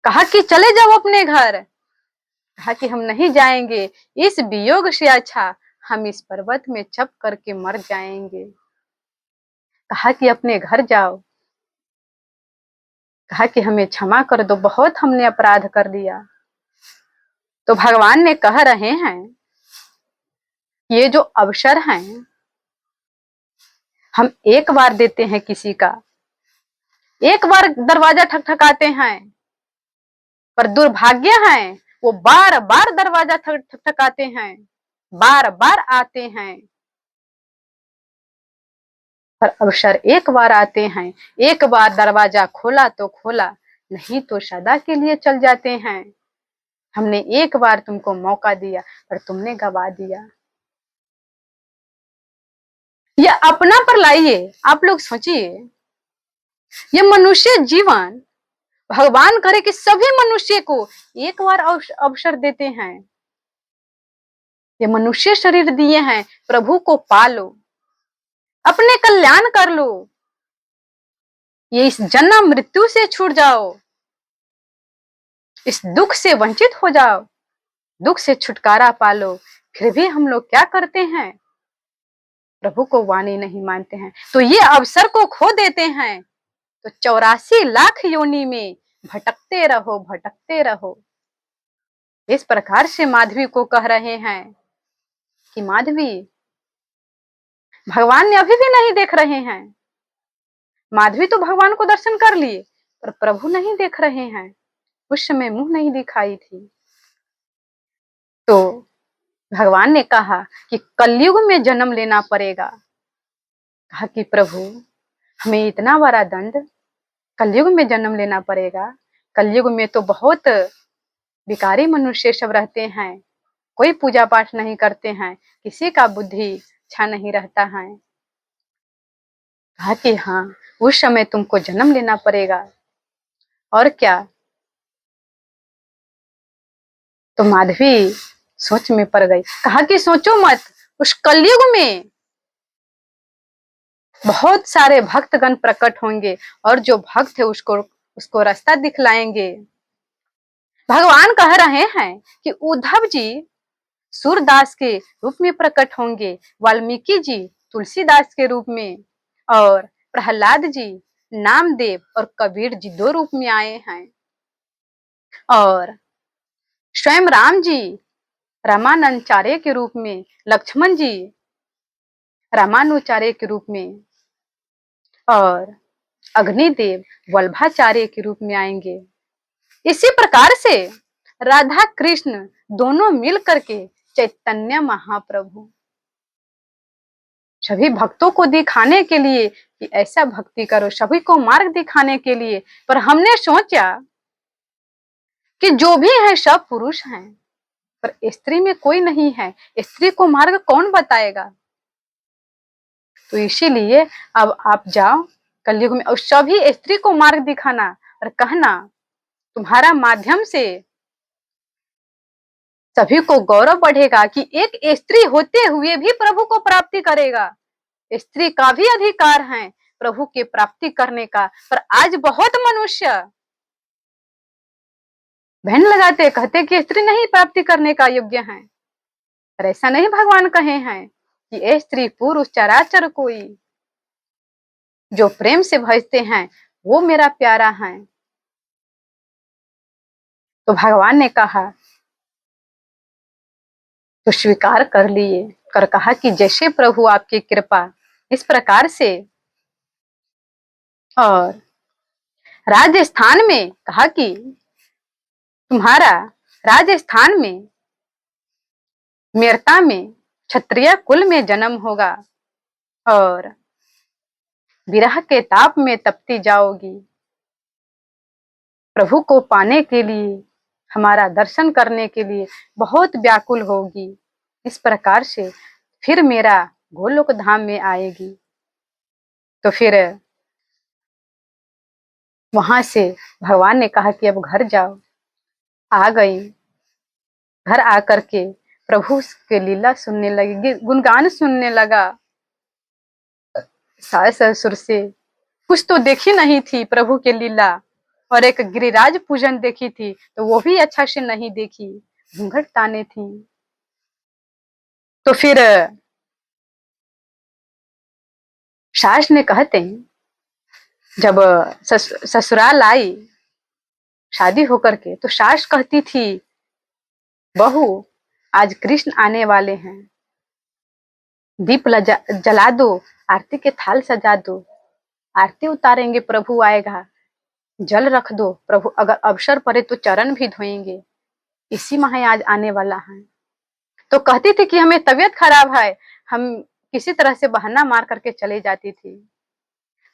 कहा कि चले जाओ अपने घर। कहा कि हम नहीं जाएंगे, इस वियोग से अच्छा हम इस पर्वत में चप करके मर जाएंगे। कहा कि अपने घर जाओ। कहा कि हमें क्षमा कर दो, बहुत हमने अपराध कर दिया। तो भगवान ने कह रहे हैं, ये जो अवसर हैं हम एक बार देते हैं किसी का, एक बार दरवाजा ठकठकाते हैं, पर दुर्भाग्य है वो बार बार दरवाजा ठकठकाते हैं, बार बार आते हैं। पर अवसर एक बार आते हैं, एक बार दरवाजा खोला तो खोला, नहीं तो सदा के लिए चल जाते हैं। हमने एक बार तुमको मौका दिया पर तुमने गवा दिया। ये अपना पर लाइए, आप लोग सोचिए, ये मनुष्य जीवन भगवान करे कि सभी मनुष्य को एक बार अवसर देते हैं। ये मनुष्य शरीर दिए हैं, प्रभु को पालो, अपने कल्याण कर लो, ये इस जन्म मृत्यु से छूट जाओ, इस दुख से वंचित हो जाओ, दुख से छुटकारा पालो। फिर भी हम लोग क्या करते हैं, प्रभु को वाणी नहीं मानते हैं, तो ये अवसर को खो देते हैं। तो 84 लाख योनि में भटकते रहो, भटकते रहो। इस प्रकार से माधवी को कह रहे हैं कि माधवी, भगवान ने अभी भी नहीं देख रहे हैं। माधवी तो भगवान को दर्शन कर लिए, पर प्रभु नहीं देख रहे हैं, उस समय मुंह नहीं दिखाई थी। तो भगवान ने कहा कि कलयुग में जन्म लेना पड़ेगा। कहा कि प्रभु हमें इतना बड़ा दंड, कलयुग में जन्म लेना पड़ेगा। कलयुग में तो बहुत भिखारी मनुष्य सब रहते हैं, कोई पूजा पाठ नहीं करते हैं, किसी का बुद्धि अच्छा नहीं रहता है। कहा कि हाँ, उस समय तुमको जन्म लेना पड़ेगा, और क्या। तो माधवी सोच में पड़ गई। कहा कि सोचो मत, उस कलयुग में बहुत सारे भक्तगण प्रकट होंगे, और जो भक्त है उसको रास्ता दिखलाएंगे। भगवान कह रहे हैं कि उद्धव जी सूरदास के रूप में प्रकट होंगे, वाल्मीकि जी तुलसीदास के रूप में, और प्रहलाद जी नामदेव और कबीर जी 2 रूप में आए हैं, और स्वयं राम जी रामानंदाचार्य के रूप में, लक्ष्मण जी रामानुचार्य के रूप में, और अग्निदेव वल्लभाचार्य के रूप में आएंगे। इसी प्रकार से राधा कृष्ण दोनों मिल करके चैतन्य महाप्रभु सभी भक्तों को दिखाने के लिए कि ऐसा भक्ति करो, सभी को मार्ग दिखाने के लिए। पर हमने सोचा कि जो भी है सब पुरुष हैं, पर स्त्री में कोई नहीं है, स्त्री को मार्ग कौन बताएगा। तो इसीलिए अब आप जाओ कलयुग में और सभी स्त्री को मार्ग दिखाना, और कहना तुम्हारा माध्यम से सभी को गौरव बढ़ेगा कि एक स्त्री होते हुए भी प्रभु को प्राप्ति करेगा। स्त्री का भी अधिकार है प्रभु के प्राप्ति करने का, पर आज बहुत मनुष्य बहन लगाते, कहते कि स्त्री नहीं प्राप्ति करने का योग्य है। पर ऐसा नहीं, भगवान कहे हैं कि ए स्त्री पुरुष चराचर कोई, जो प्रेम से भजते हैं वो मेरा प्यारा है। तो भगवान ने कहा, तो स्वीकार कर लिए, कर कहा कि जैसे प्रभु आपकी कृपा इस प्रकार से। और राजस्थान में कहा कि तुम्हारा राजस्थान में मेरता में क्षत्रिय कुल में जन्म होगा और विरह के ताप में तपती जाओगी। प्रभु को पाने के लिए, हमारा दर्शन करने के लिए बहुत व्याकुल होगी। इस प्रकार से फिर मेरा गोलोक धाम में आएगी। तो फिर वहां से भगवान ने कहा कि अब घर जाओ। आ गई। घर आकर के प्रभु के लीला सुनने लगी, गुणगान सुनने लगा। सास ससुर से कुछ तो देखी नहीं थी प्रभु के लीला, और एक गिरिराज पूजन देखी थी तो वो भी अच्छा से नहीं देखी, घूंघट ताने थी। तो फिर सास ने कहते हैं, जब ससुराल आई शादी होकर के, तो सास कहती थी, बहू आज कृष्ण आने वाले हैं, दीप जला दो, आरती के थाल सजा दो, आरती उतारेंगे, प्रभु आएगा, जल रख दो, प्रभु अगर अवसर पड़े तो चरण भी धोएंगे, इसी माह आज आने वाला है। तो कहती थी कि हमें तबीयत खराब है, हम किसी तरह से बहाना मार करके चले जाती थी।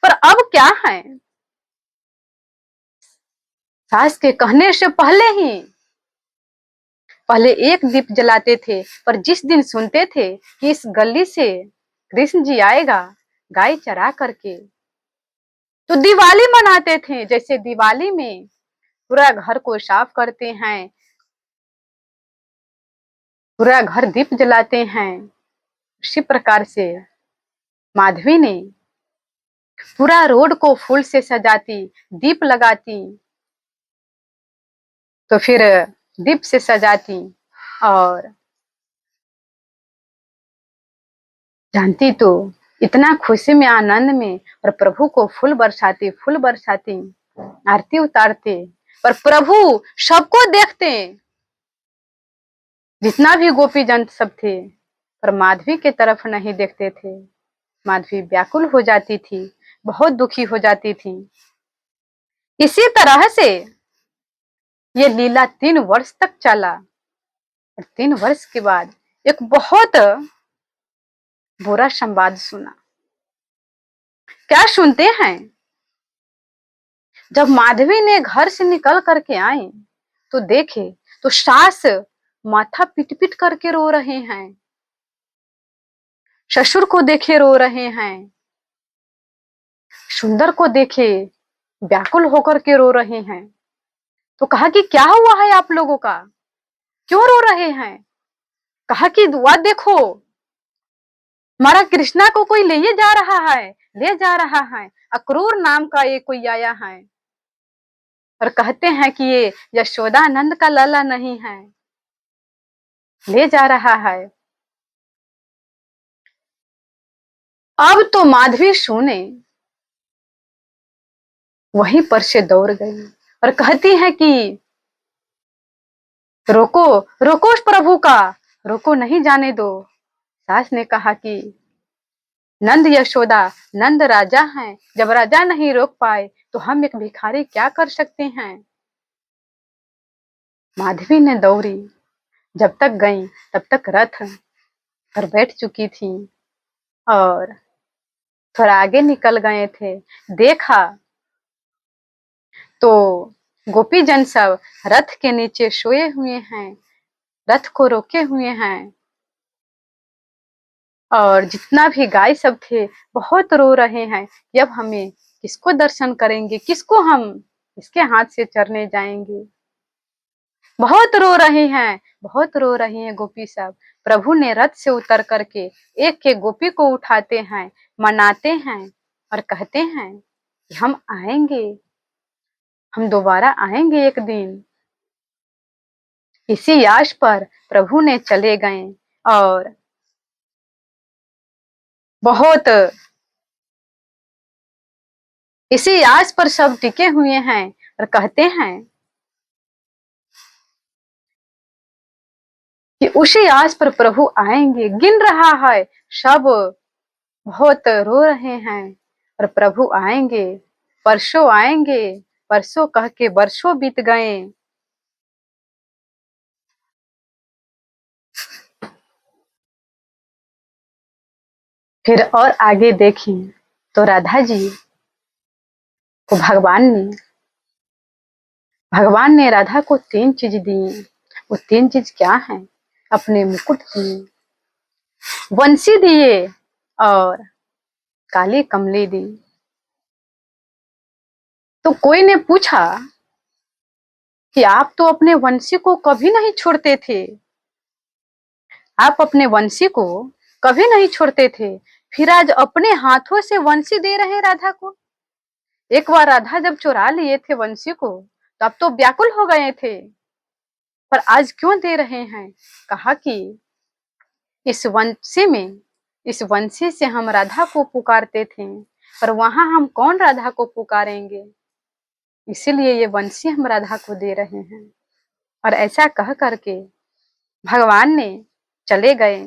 पर अब क्या है, सास के कहने से पहले एक दीप जलाते थे, पर जिस दिन सुनते थे कि इस गली से कृष्ण जी आएगा गाय चरा करके, तो दिवाली मनाते थे। जैसे दिवाली में पूरा घर को साफ करते हैं, पूरा घर दीप जलाते हैं, उसी प्रकार से माधवी ने पूरा रोड को फूल से सजाती, दीप लगाती, तो फिर दीप से सजाती और जानती तो इतना खुशी में, आनंद में, और प्रभु को फूल बरसाती, आरती उतारते, पर प्रभु सबको देखते, जितना भी गोपी जन सब थे, पर माधवी के तरफ नहीं देखते थे। माधवी व्याकुल हो जाती थी, बहुत दुखी हो जाती थी। इसी तरह से ये लीला 3 वर्ष तक चला, और 3 वर्ष के बाद एक बहुत बुरा संवाद सुना। क्या सुनते हैं, जब माधवी ने घर से निकल करके आई तो देखे तो सास माथा पिट पिट करके रो रहे हैं, ससुर को देखे रो रहे हैं, सुंदर को देखे व्याकुल होकर के रो रहे हैं। तो कहा कि क्या हुआ है आप लोगों का, क्यों रो रहे हैं? कहा कि दुआ देखो, हमारा कृष्णा को कोई ले जा रहा है, अक्रूर नाम का ये कोई आया है, और कहते हैं कि ये यशोदानंद का लाला नहीं है, ले जा रहा है। अब तो माधवी सुने, वहीं पर से दौड़ गई और कहती है कि रोको, रोको उस प्रभु का, रोको, नहीं जाने दो। सास ने कहा कि नंद यशोदा, नंद राजा हैं, जब राजा नहीं रोक पाए तो हम एक भिखारी क्या कर सकते हैं। माधवी ने दौड़ी, जब तक गई तब तक रथ पर बैठ चुकी थी, और थोड़ा आगे निकल गए थे, देखा तो गोपी जन सब रथ के नीचे सोए हुए हैं, रथ को रोके हुए हैं, और जितना भी गाय सब थे बहुत रो रहे हैं कि अब हमें किसको दर्शन करेंगे, किसको हम इसके हाथ से चरने जाएंगे। बहुत रो रही हैं, बहुत रो रही हैं गोपी सब। प्रभु ने रथ से उतर करके एक एक गोपी को उठाते हैं, मनाते हैं और कहते हैं कि हम आएंगे, हम दोबारा आएंगे एक दिन। इसी आश पर प्रभु ने चले गए, और बहुत इसी आस पर सब टिके हुए हैं और कहते हैं कि उसी आस पर प्रभु आएंगे। गिन रहा है, सब बहुत रो रहे हैं, और प्रभु आएंगे, परसों आएंगे, परसों कह के बरसों बीत गए। फिर और आगे देखें तो राधा जी को भगवान ने राधा को 3 चीज दी। वो 3 चीज क्या है? अपने मुकुट दिए, वंशी दिए और काली कमली दी। तो कोई ने पूछा कि आप तो अपने वंशी को कभी नहीं छोड़ते थे, आप अपने वंशी को कभी नहीं छोड़ते थे, फिर आज अपने हाथों से वंशी दे रहे हैं राधा को। एक बार राधा जब चुरा लिए थे वंशी को तो अब तो व्याकुल हो गए थे, पर आज क्यों दे रहे हैं? कहा कि इस वंशी से हम राधा को पुकारते थे, पर वहां हम कौन राधा को पुकारेंगे, इसीलिए ये वंशी हम राधा को दे रहे हैं। और ऐसा कह करके भगवान ने चले गए।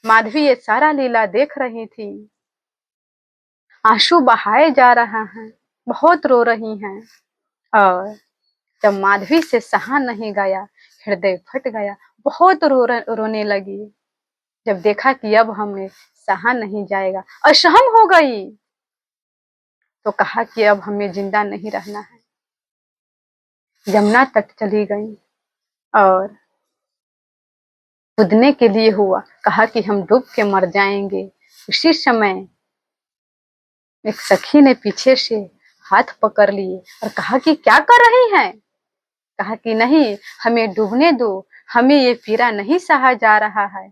माधवी ये सारा लीला देख रही थी, आंसू बहाए जा रहा है, बहुत रो रही हैं। और जब माधवी से सहा नहीं गया, हृदय फट गया, बहुत रोने लगी। जब देखा कि अब हमें सहा नहीं जाएगा, असहम हो गई, तो कहा कि अब हमें जिंदा नहीं रहना है। यमुना तट चली गई और कूदने के लिए हुआ, कहा कि हम डूब के मर जाएंगे। उसी समय एक सखी ने पीछे से हाथ पकड़ लिए और कहा कि क्या कर रही हैं? कहा कि नहीं, हमें डूबने दो, हमें ये पीड़ा नहीं सहा जा रहा है।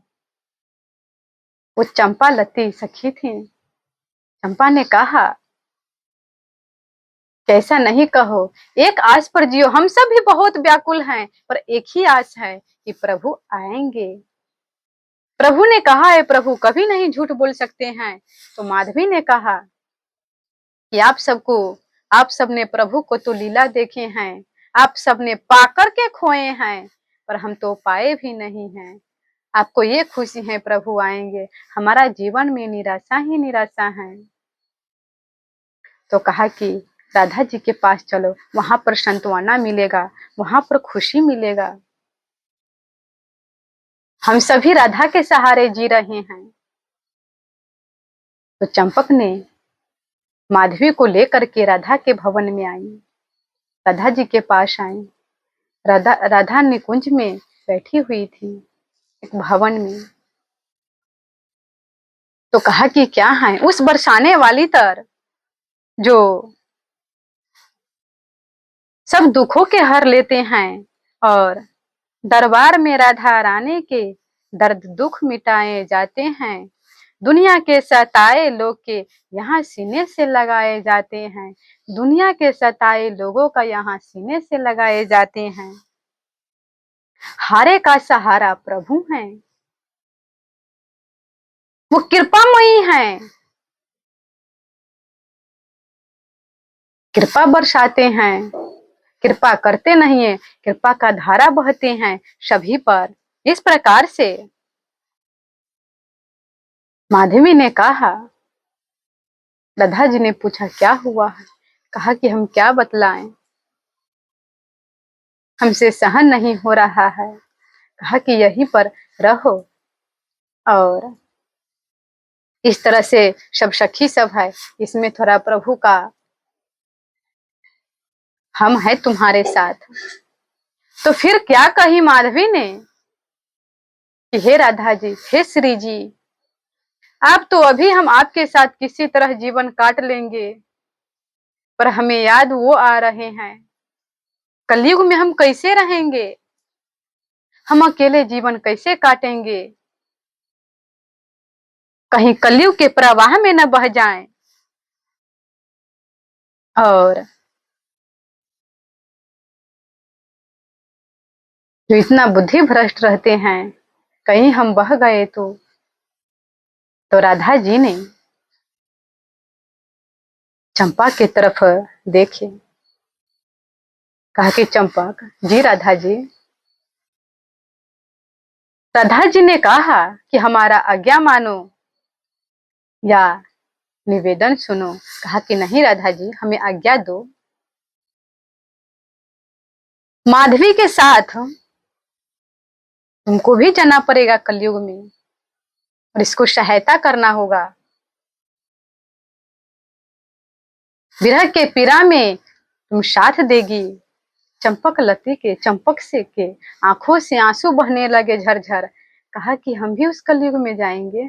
वो चंपा लती सखी थी। चंपा ने कहा कैसा नहीं कहो, एक आस पर जियो, हम सब भी बहुत व्याकुल हैं, पर एक ही आस है कि प्रभु आएंगे। प्रभु ने कहा है, प्रभु कभी नहीं झूठ बोल सकते हैं। तो माधवी ने कहा कि आप सबने प्रभु को तो लीला देखे हैं, आप सबने पाकर के खोए हैं, पर हम तो पाए भी नहीं हैं। आपको ये खुशी है प्रभु आएंगे, हमारा जीवन में निराशा ही निराशा है। तो कहा कि राधा जी के पास चलो, वहां पर संतवाना मिलेगा, वहां पर खुशी मिलेगा। हम सभी राधा के सहारे जी रहे हैं। तो चंपक ने माधवी को लेकर के राधा के भवन में आई, राधा जी के पास आई। राधा निकुंज में बैठी हुई थी, एक भवन में। तो कहा कि क्या है? उस बरसाने वाली तर जो सब दुखों के हर लेते हैं और दरबार में राधा रानी के दर्द दुख मिटाए जाते हैं, दुनिया के सताए लोग के यहाँ सीने से लगाए जाते हैं, दुनिया के सताए लोगों का यहाँ सीने से लगाए जाते हैं। हारे का सहारा प्रभु हैं, वो कृपामयी हैं, कृपा बरसाते हैं, कृपा करते नहीं है, कृपा का धारा बहते हैं सभी पर। इस प्रकार से माधवी ने कहा। राधा जी ने पूछा क्या हुआ है? कहा कि हम क्या बतलाएं, हमसे सहन नहीं हो रहा है। कहा कि यहीं पर रहो। और इस तरह से सब सखी सब है, इसमें थोड़ा प्रभु का हम है तुम्हारे साथ। तो फिर क्या कही माधवी ने कि हे राधा जी, हे श्री जी, आप तो अभी हम आपके साथ किसी तरह जीवन काट लेंगे, पर हमें याद वो आ रहे हैं, कलयुग में हम कैसे रहेंगे, हम अकेले जीवन कैसे काटेंगे, कहीं कलयुग के प्रवाह में न बह जाएं। और जो इतना बुद्धि भ्रष्ट रहते हैं, कहीं हम बह गए तो राधा जी ने चंपा की तरफ देखे, कहा कि चंपक जी, राधा जी। राधा जी ने कहा कि हमारा आज्ञा मानो या निवेदन सुनो। कहा कि नहीं राधा जी, हमें आज्ञा दो, माधवी के साथ तुमको भी जाना पड़ेगा कलयुग में और इसको सहायता करना होगा। विरह के पीड़ा में तुम साथ देगी। चंपक लती के चंपक से के आंखों से आंसू बहने लगे झरझर। कहा कि हम भी उस कलयुग में जाएंगे।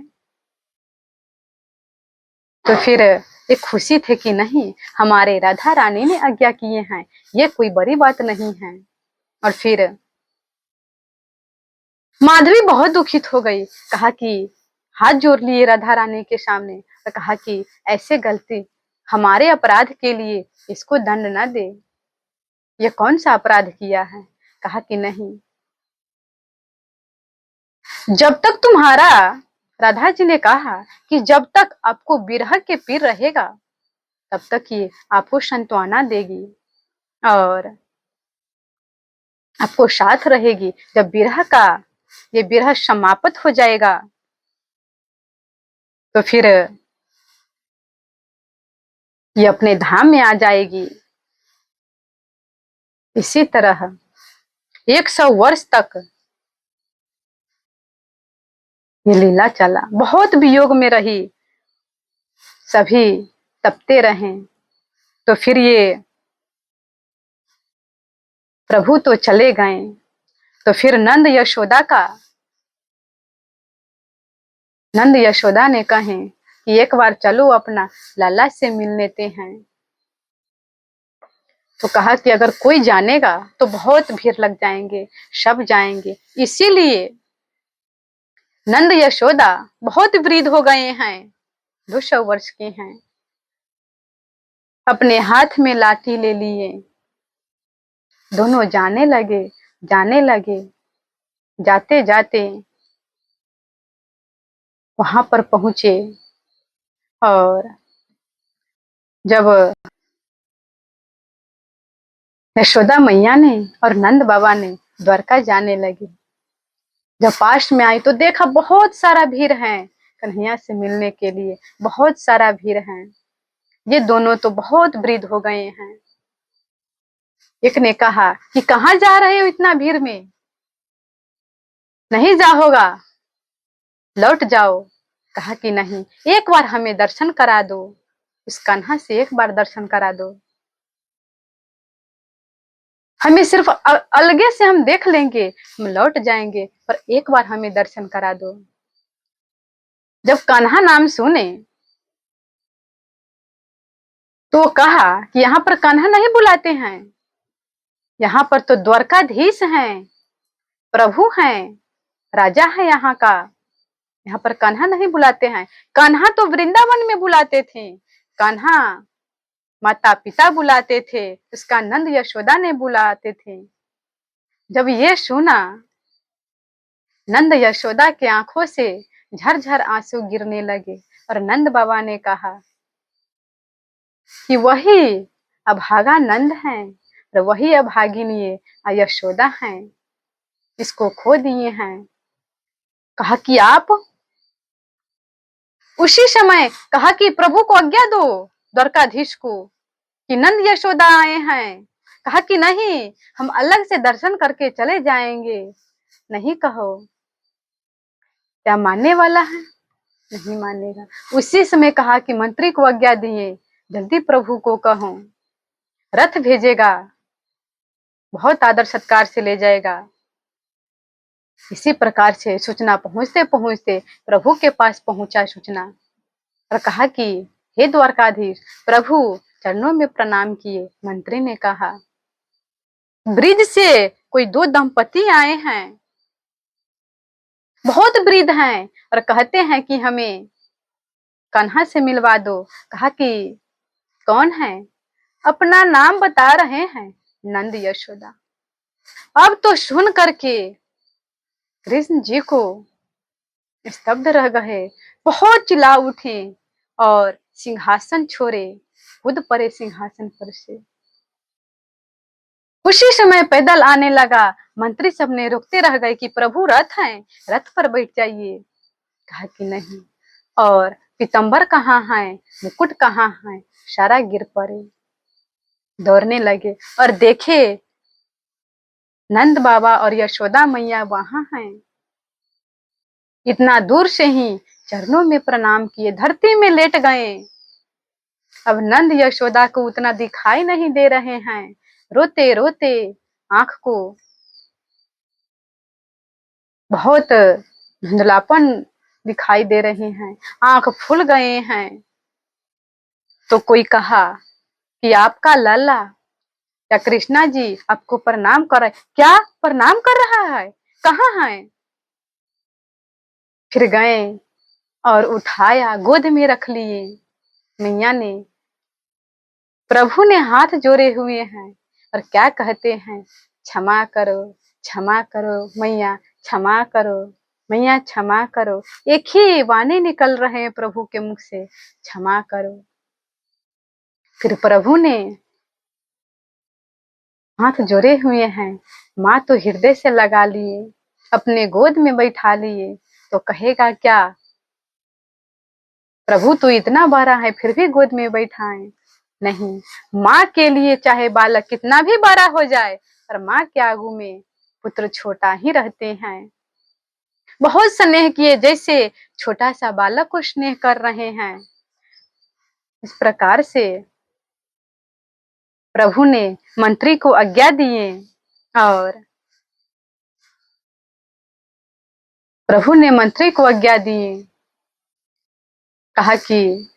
तो फिर एक खुशी थे कि नहीं, हमारे राधा रानी ने आज्ञा किए हैं, ये कोई बड़ी बात नहीं है। और फिर माधवी बहुत दुखित हो गई। कहा कि हाथ जोड़ लिए राधा रानी के सामने और कहा कि ऐसे गलती, हमारे अपराध के लिए इसको दंड न दे। ये कौन सा अपराध किया है? कहा कि नहीं, जब तक तुम्हारा, राधा जी ने कहा कि जब तक आपको विरह के पीर रहेगा तब तक ये आपको सांत्वना देगी और आपको साथ रहेगी। जब विरह का ये विरह समाप्त हो जाएगा तो फिर ये अपने धाम में आ जाएगी। इसी तरह 100 वर्ष तक ये लीला चला। बहुत वियोग में रही, सभी तपते रहे। तो फिर ये प्रभु तो चले गए। तो फिर नंद यशोदा ने कहे कि एक बार चलो अपना लाला से मिल लेते हैं। तो कहा कि अगर कोई जानेगा तो बहुत भीड़ लग जाएंगे, सब जाएंगे। इसीलिए नंद यशोदा बहुत वृद्ध हो गए हैं, 200 वर्ष के हैं। अपने हाथ में लाठी ले लिए, दोनों जाने लगे। जाते जाते वहां पर पहुंचे और जब यशोदा मैया ने और नंद बाबा ने द्वारका जाने लगे, जब पास में आई तो देखा बहुत सारा भीड़ है कन्हैया से मिलने के लिए, बहुत सारा भीड़ है। ये दोनों तो बहुत वृद्ध हो गए हैं। एक ने कहा कि कहाँ जा रहे हो इतना भीड़ में, नहीं जा होगा, लौट जाओ। कहा कि नहीं, एक बार हमें दर्शन करा दो, इस कान्हा से एक बार दर्शन करा दो, हमें सिर्फ अलगे से हम देख लेंगे, हम लौट जाएंगे, पर एक बार हमें दर्शन करा दो। जब कान्हा नाम सुने तो कहा कि यहाँ पर कान्हा नहीं बुलाते हैं, यहाँ पर तो द्वारकाधीश हैं, प्रभु हैं, राजा है यहाँ का, यहाँ पर कान्हा नहीं बुलाते हैं। कान्हा तो वृंदावन में बुलाते थे, कान्हा माता पिता बुलाते थे, उसका नंद यशोदा ने बुलाते थे। जब ये सुना, नंद यशोदा के आंखों से झरझर आंसू गिरने लगे और नंद बाबा ने कहा कि वही अभागा नंद हैं और वही अभागिनी यशोदा हैं, इसको खो दिए हैं। कहा कि आप, उसी समय कहा कि प्रभु को आज्ञा दो द्वारकाधीश को कि नंद यशोदा आए हैं। कहा कि नहीं, हम अलग से दर्शन करके चले जाएंगे। नहीं कहो, क्या मानने वाला है? नहीं मानेगा। उसी समय कहा कि मंत्री को आज्ञा दिए, जल्दी प्रभु को कहो, रथ भेजेगा, बहुत आदर सत्कार से ले जाएगा। इसी प्रकार से सूचना पहुंचते पहुंचते प्रभु के पास पहुंचा सूचना और कहा कि हे द्वारकाधीश, प्रभु चरणों में प्रणाम किए। मंत्री ने कहा ब्रिज से कोई 2 दंपति आए हैं, बहुत वृद्ध हैं और कहते हैं कि हमें कान्हा से मिलवा दो। कहा कि कौन है? अपना नाम बता रहे हैं, नंद यशोदा। अब तो सुन करके कृष्ण जी को स्तब्ध रह गए, बहुत चिल्ला उठे और सिंहासन छोड़े, कूद पड़े सिंहासन पर से। उसी समय पैदल आने लगा। मंत्री सब ने रोकते रह गए कि प्रभु रथ हैं, रथ पर बैठ जाइए। कहा कि नहीं। और पीतम्बर कहाँ है, मुकुट कहाँ है, सारा गिर पड़े। दौड़ने लगे और देखे नंद बाबा और यशोदा मैया वहां हैं। इतना दूर से ही चरणों में प्रणाम किए, धरती में लेट गए अब नंद यशोदा को उतना दिखाई नहीं दे रहे हैं। रोते रोते आंख को बहुत धुंधलापन दिखाई दे रहे हैं, आंख फूल गए हैं। तो कोई कहा कि आपका लाला या कृष्णा जी आपको प्रणाम कर रहे। क्या प्रणाम कर रहा है? कहाँ है? फिर गए और उठाया, गोद में रख लिए। मैया ने, प्रभु ने हाथ जोड़े हुए हैं और क्या कहते हैं? क्षमा करो मैया, क्षमा करो मैया, क्षमा करो। एक ही वाणी निकल रहे हैं प्रभु के मुख से, क्षमा करो। फिर प्रभु ने हाथ जोड़े हुए हैं, माँ तो हृदय से लगा लिए, अपने गोद में बैठा लिए। तो कहेगा क्या? प्रभु तो इतना बड़ा है फिर भी गोद में बैठा है। नहीं, माँ के लिए चाहे बालक कितना भी बड़ा हो जाए, पर माँ के आगू में पुत्र छोटा ही रहते हैं। बहुत स्नेह किए, जैसे छोटा सा बालक को स्नेह कर रहे हैं। इस प्रकार से प्रभु ने मंत्री को आज्ञा दिए और प्रभु ने मंत्री को आज्ञा दी, कहा कि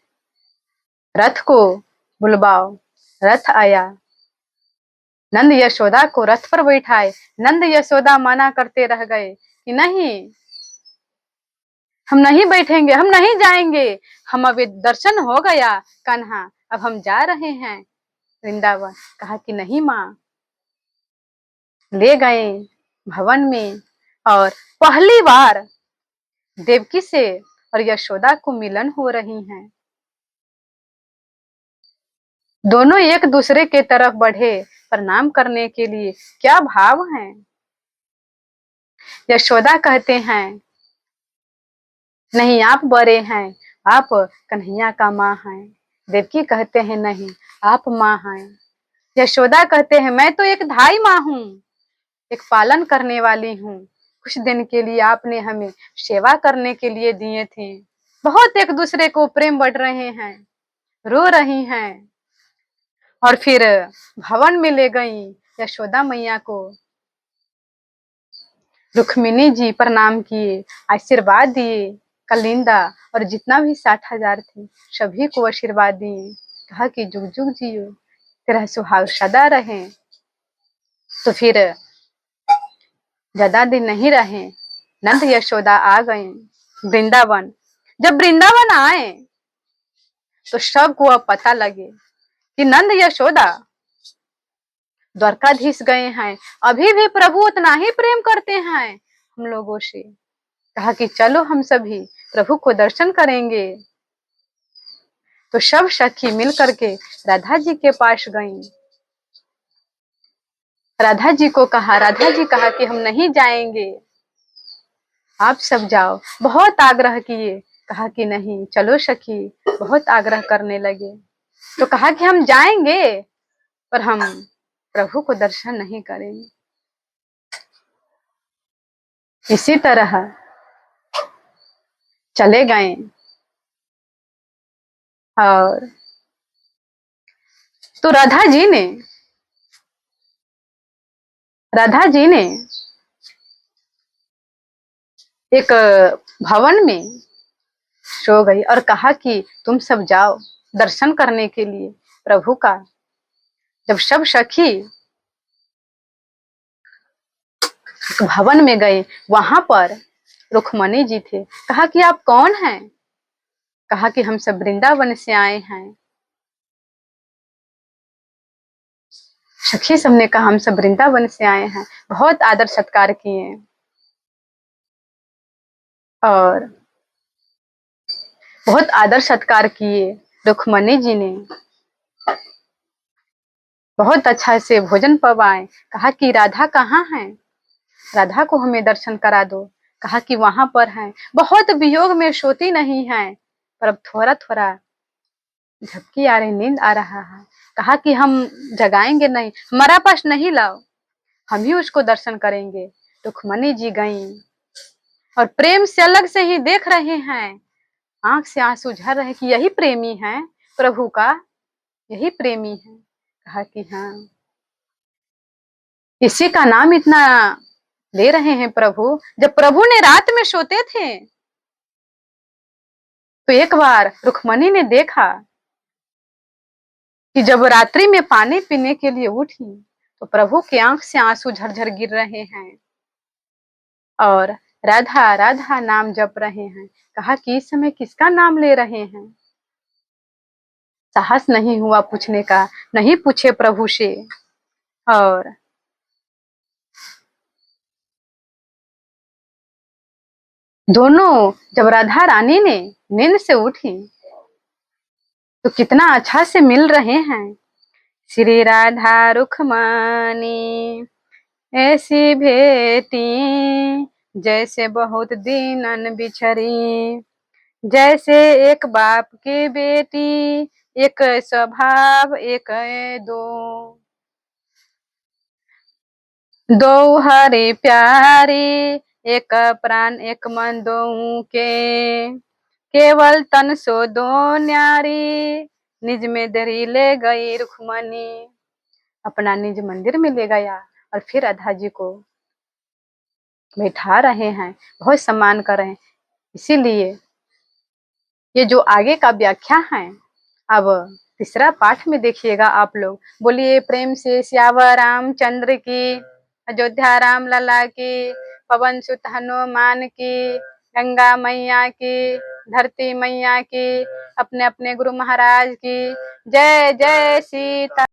रथ को बुलवाओ। रथ आया, नंद यशोदा को रथ पर बैठाए। नंद यशोदा मना करते रह गए कि नहीं, हम नहीं बैठेंगे, हम नहीं जाएंगे, हम अभी दर्शन हो गया कान्हा, अब हम जा रहे हैं वृंदावन। कहा कि नहीं माँ। ले गए भवन में और पहली बार देवकी से और यशोदा को मिलन हो रही हैं। दोनों एक दूसरे के तरफ बढ़े प्रणाम करने के लिए। क्या भाव है! यशोदा कहते हैं नहीं, आप बड़े हैं, आप कन्हैया का माँ हैं। देवकी कहते हैं नहीं, आप माँ हैं। यशोदा कहते हैं मैं तो एक धाई माँ हूँ, एक पालन करने वाली हूँ। कुछ दिन के लिए आपने हमें सेवा करने के लिए दिए थे। बहुत एक दूसरे को प्रेम बढ़ रहे हैं, रो रही हैं। और फिर भवन में ले गई यशोदा मैया को। रुक्मिणी जी प्रणाम किए, आशीर्वाद दिए। कलिंदा और जितना भी 60,000 थे सभी को आशीर्वाद दिए। कहा कि जुग जुग जियो, तेरा सुहाग सदा रहे। तो फिर ज्यादा दिन नहीं रहे, नंद यशोदा आ गए वृंदावन। जब वृंदावन आए तो सबको अब पता लगे कि नंद यशोदा द्वारकाधीश गए हैं। अभी भी प्रभु उतना ही प्रेम करते हैं हम लोगों से। कहा कि चलो हम सभी प्रभु को दर्शन करेंगे। तो सब सखी मिल करके राधा जी के पास गईं। राधा जी को कहा, राधा जी कहा कि हम नहीं जाएंगे, आप सब जाओ। बहुत आग्रह किए, कहा कि नहीं चलो सखी। बहुत आग्रह करने लगे तो कहा कि हम जाएंगे पर हम प्रभु को दर्शन नहीं करेंगे। इसी तरह चले गए और तो राधा जी ने एक भवन में सो गई और कहा कि तुम सब जाओ दर्शन करने के लिए प्रभु का। जब सब सखी भवन में गए, वहां पर रुक्मणी जी थे। कहा कि आप कौन हैं? कहा कि हम सब वृंदावन से आए हैं। सखी सबने कहा हम सब वृंदावन से आए हैं। बहुत आदर सत्कार किए और बहुत आदर सत्कार किए। रुक्मणी जी ने बहुत अच्छा से भोजन पवाए। कहा कि राधा कहाँ है? राधा को हमें दर्शन करा दो। कहा कि वहां पर है। बहुत वियोग में सोती नहीं है, पर अब थोड़ा थोड़ा झपकी आ रही, नींद आ रहा है। कहा कि हम जगाएंगे नहीं, हमारा पास नहीं लाओ, हम ही उसको दर्शन करेंगे। रुक्मणी जी गईं और प्रेम से अलग से ही देख रहे हैं, आंख से आंसू झर रहे कि यही प्रेमी है प्रभु का। यही प्रेमी है। कहा कि हाँ, इसी का नाम इतना ले रहे हैं प्रभु। जब प्रभु ने रात में सोते थे तो एक बार रुक्मणी ने देखा कि जब रात्रि में पानी पीने के लिए उठी तो प्रभु की आंख से आंसू झरझर गिर रहे हैं और राधा राधा नाम जप रहे हैं। कहा कि इस समय किसका नाम ले रहे हैं? साहस नहीं हुआ पूछने का, नहीं पूछे प्रभु से। और दोनों जब राधा रानी ने नींद से उठी तो कितना अच्छा से मिल रहे हैं। श्री राधा रुक्मणी ऐसी भेटी, जैसे बहुत दीनन बिछड़ी, जैसे एक बाप की बेटी, एक स्वभाव एक दो, दो हरि प्यारी, एक प्राण एक मन दो के, केवल तन सो दो न्यारी, निज में दरी ले गई रुक्मणी। अपना निज मंदिर में ले गया और फिर राधा जी को बैठा रहे हैं, बहुत सम्मान कर रहे हैं। इसीलिए ये जो आगे का व्याख्या है, अब तीसरा पाठ में देखिएगा आप लोग। बोलिए प्रेम से सियावर रामचंद्र की, अयोध्या राम लला की, पवन सुत हनुमान की, गंगा मैया की, धरती मैया की, अपने अपने गुरु महाराज की। जय जय सीता।